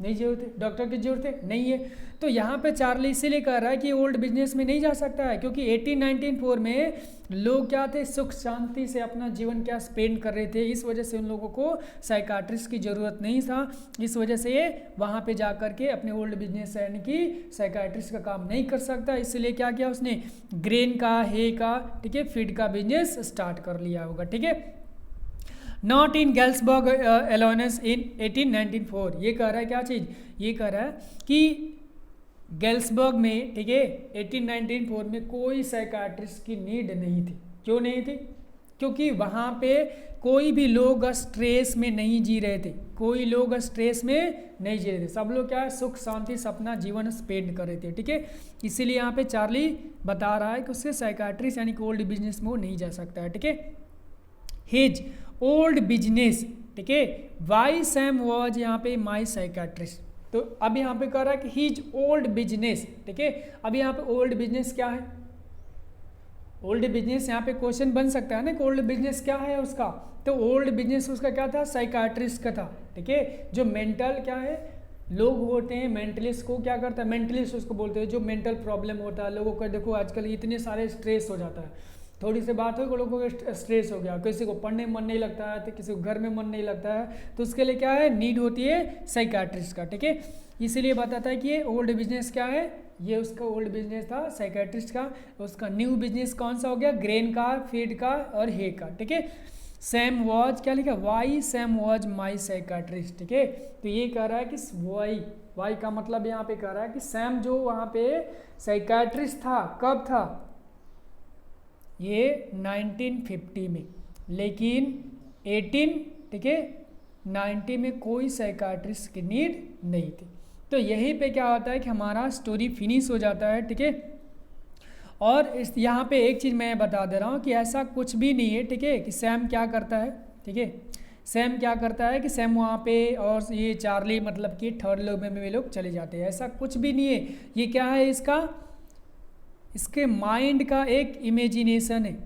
नहीं जरूरत है, डॉक्टर की जरूरत है, नहीं है। तो यहाँ पे चार्ली इसीलिए कह रहा है कि ओल्ड बिजनेस में नहीं जा सकता है, क्योंकि 1894 में लोग क्या थे, सुख शांति से अपना जीवन क्या स्पेंड कर रहे थे, इस वजह से उन लोगों को साइकाट्रिस्ट की ज़रूरत नहीं था। इस वजह से ये वहाँ पे जा कर के अपने ओल्ड बिजनेस यानी कि साइकाट्रिस्ट का काम नहीं कर सकता, इसलिए क्या किया उसने, ग्रेन का, हे का, ठीक है, फीड का बिजनेस स्टार्ट कर लिया होगा। ठीक है, नॉट इन गेल्सबर्ग एलोनस इन 1894, ये कह रहा है क्या चीज़, ये कह रहा है कि गेल्सबर्ग में, ठीक है, 1894 में कोई साइकाट्रिस्ट की नीड नहीं थी। क्यों नहीं थी, क्योंकि वहाँ पे कोई भी लोग स्ट्रेस में नहीं जी रहे थे, कोई लोग स्ट्रेस में नहीं जी रहे थे, सब लोग क्या है, सुख शांति से अपना जीवन स्पेंड कर रहे थे। ठीक है, इसीलिए यहाँ पे चार्ली बता रहा है कि उससे साइकाट्रिस्ट यानी कि ओल्ड बिजनेस में वो नहीं जा सकता है। ठीक है, हिज ओल्ड बिजनेस, ठीक है, वाई सैम वॉज यहाँ पे माई साइकाट्रिस्ट। तो अब यहाँ पे कह रहा है कि हिज ओल्ड बिजनेस, ठीक है, अब यहाँ पे ओल्ड बिजनेस क्या है, ओल्ड बिजनेस यहाँ पे क्वेश्चन बन सकता है ना कि ओल्ड बिजनेस क्या है उसका, तो ओल्ड बिजनेस उसका क्या था, साइकाट्रिस्ट का था। ठीक है, जो मेंटल क्या है लोग होते हैं, मेंटलिस्ट को क्या करता है, मेंटलिस्ट उसको बोलते हैं, जो मेंटल प्रॉब्लम होता है लोगों का। देखो आजकल इतने सारे स्ट्रेस हो जाता है, थोड़ी सी बात हो लोगों को स्ट्रेस हो गया, किसी को पढ़ने में मन नहीं लगता है, तो किसी को घर में मन नहीं लगता है, तो उसके लिए क्या है, नीड होती है साइकाट्रिस्ट का। ठीक है, इसीलिए बताता है कि ये ओल्ड बिजनेस क्या है, ये उसका ओल्ड बिजनेस था साइकाट्रिस्ट का। उसका न्यू बिजनेस कौन सा हो गया, ग्रेन का, फीड का और हे का। ठीक है, सैम वॉज क्या लिखा, why Sam was my psychiatrist. ठीक है, तो ये कह रहा है कि वाई का मतलब यहाँ पे कह रहा है कि सैम जो वहाँ पे साइकाट्रिस्ट था, कब था, ये 1950 में, लेकिन 1890 में कोई साइकाट्रिस्ट की नीड नहीं थी। तो यहीं पे क्या होता है कि हमारा स्टोरी फिनिश हो जाता है। ठीक है, और इस यहाँ पे एक चीज़ मैं बता दे रहा हूँ कि ऐसा कुछ भी नहीं है, ठीक है, कि सैम क्या करता है, ठीक है, सैम क्या करता है कि सैम वहाँ पे और ये चार्ली मतलब कि थर्ड लोग में लोग चले जाते हैं, ऐसा कुछ भी नहीं है। ये क्या है, इसके माइंड का एक इमेजिनेशन है।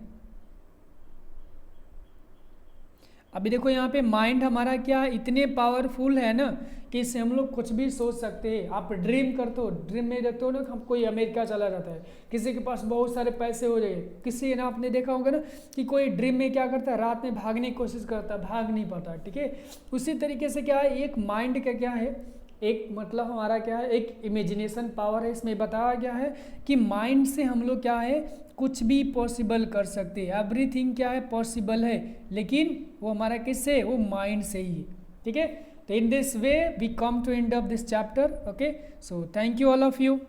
अभी देखो यहाँ पे माइंड हमारा क्या इतने पावरफुल है ना कि इससे हम लोग कुछ भी सोच सकते हैं। आप ड्रीम करते हो, ड्रीम में देखते हो ना, हम कोई अमेरिका चला जाता है, किसी के पास बहुत सारे पैसे हो जाए, किसी ना आपने देखा होगा ना कि कोई ड्रीम में क्या करता है, रात में भागने की कोशिश करता है, भाग नहीं पाता। ठीक है, उसी तरीके से क्या है, एक माइंड का क्या है, एक मतलब हमारा क्या है, एक इमेजिनेशन पावर है। इसमें बताया गया है कि माइंड से हम लोग क्या है, कुछ भी पॉसिबल कर सकते हैं, एवरीथिंग क्या है पॉसिबल है, लेकिन वो हमारा किससे, वो माइंड से ही है। ठीक है, तो in this way we come to end of this chapter. Okay, so thank you all of you.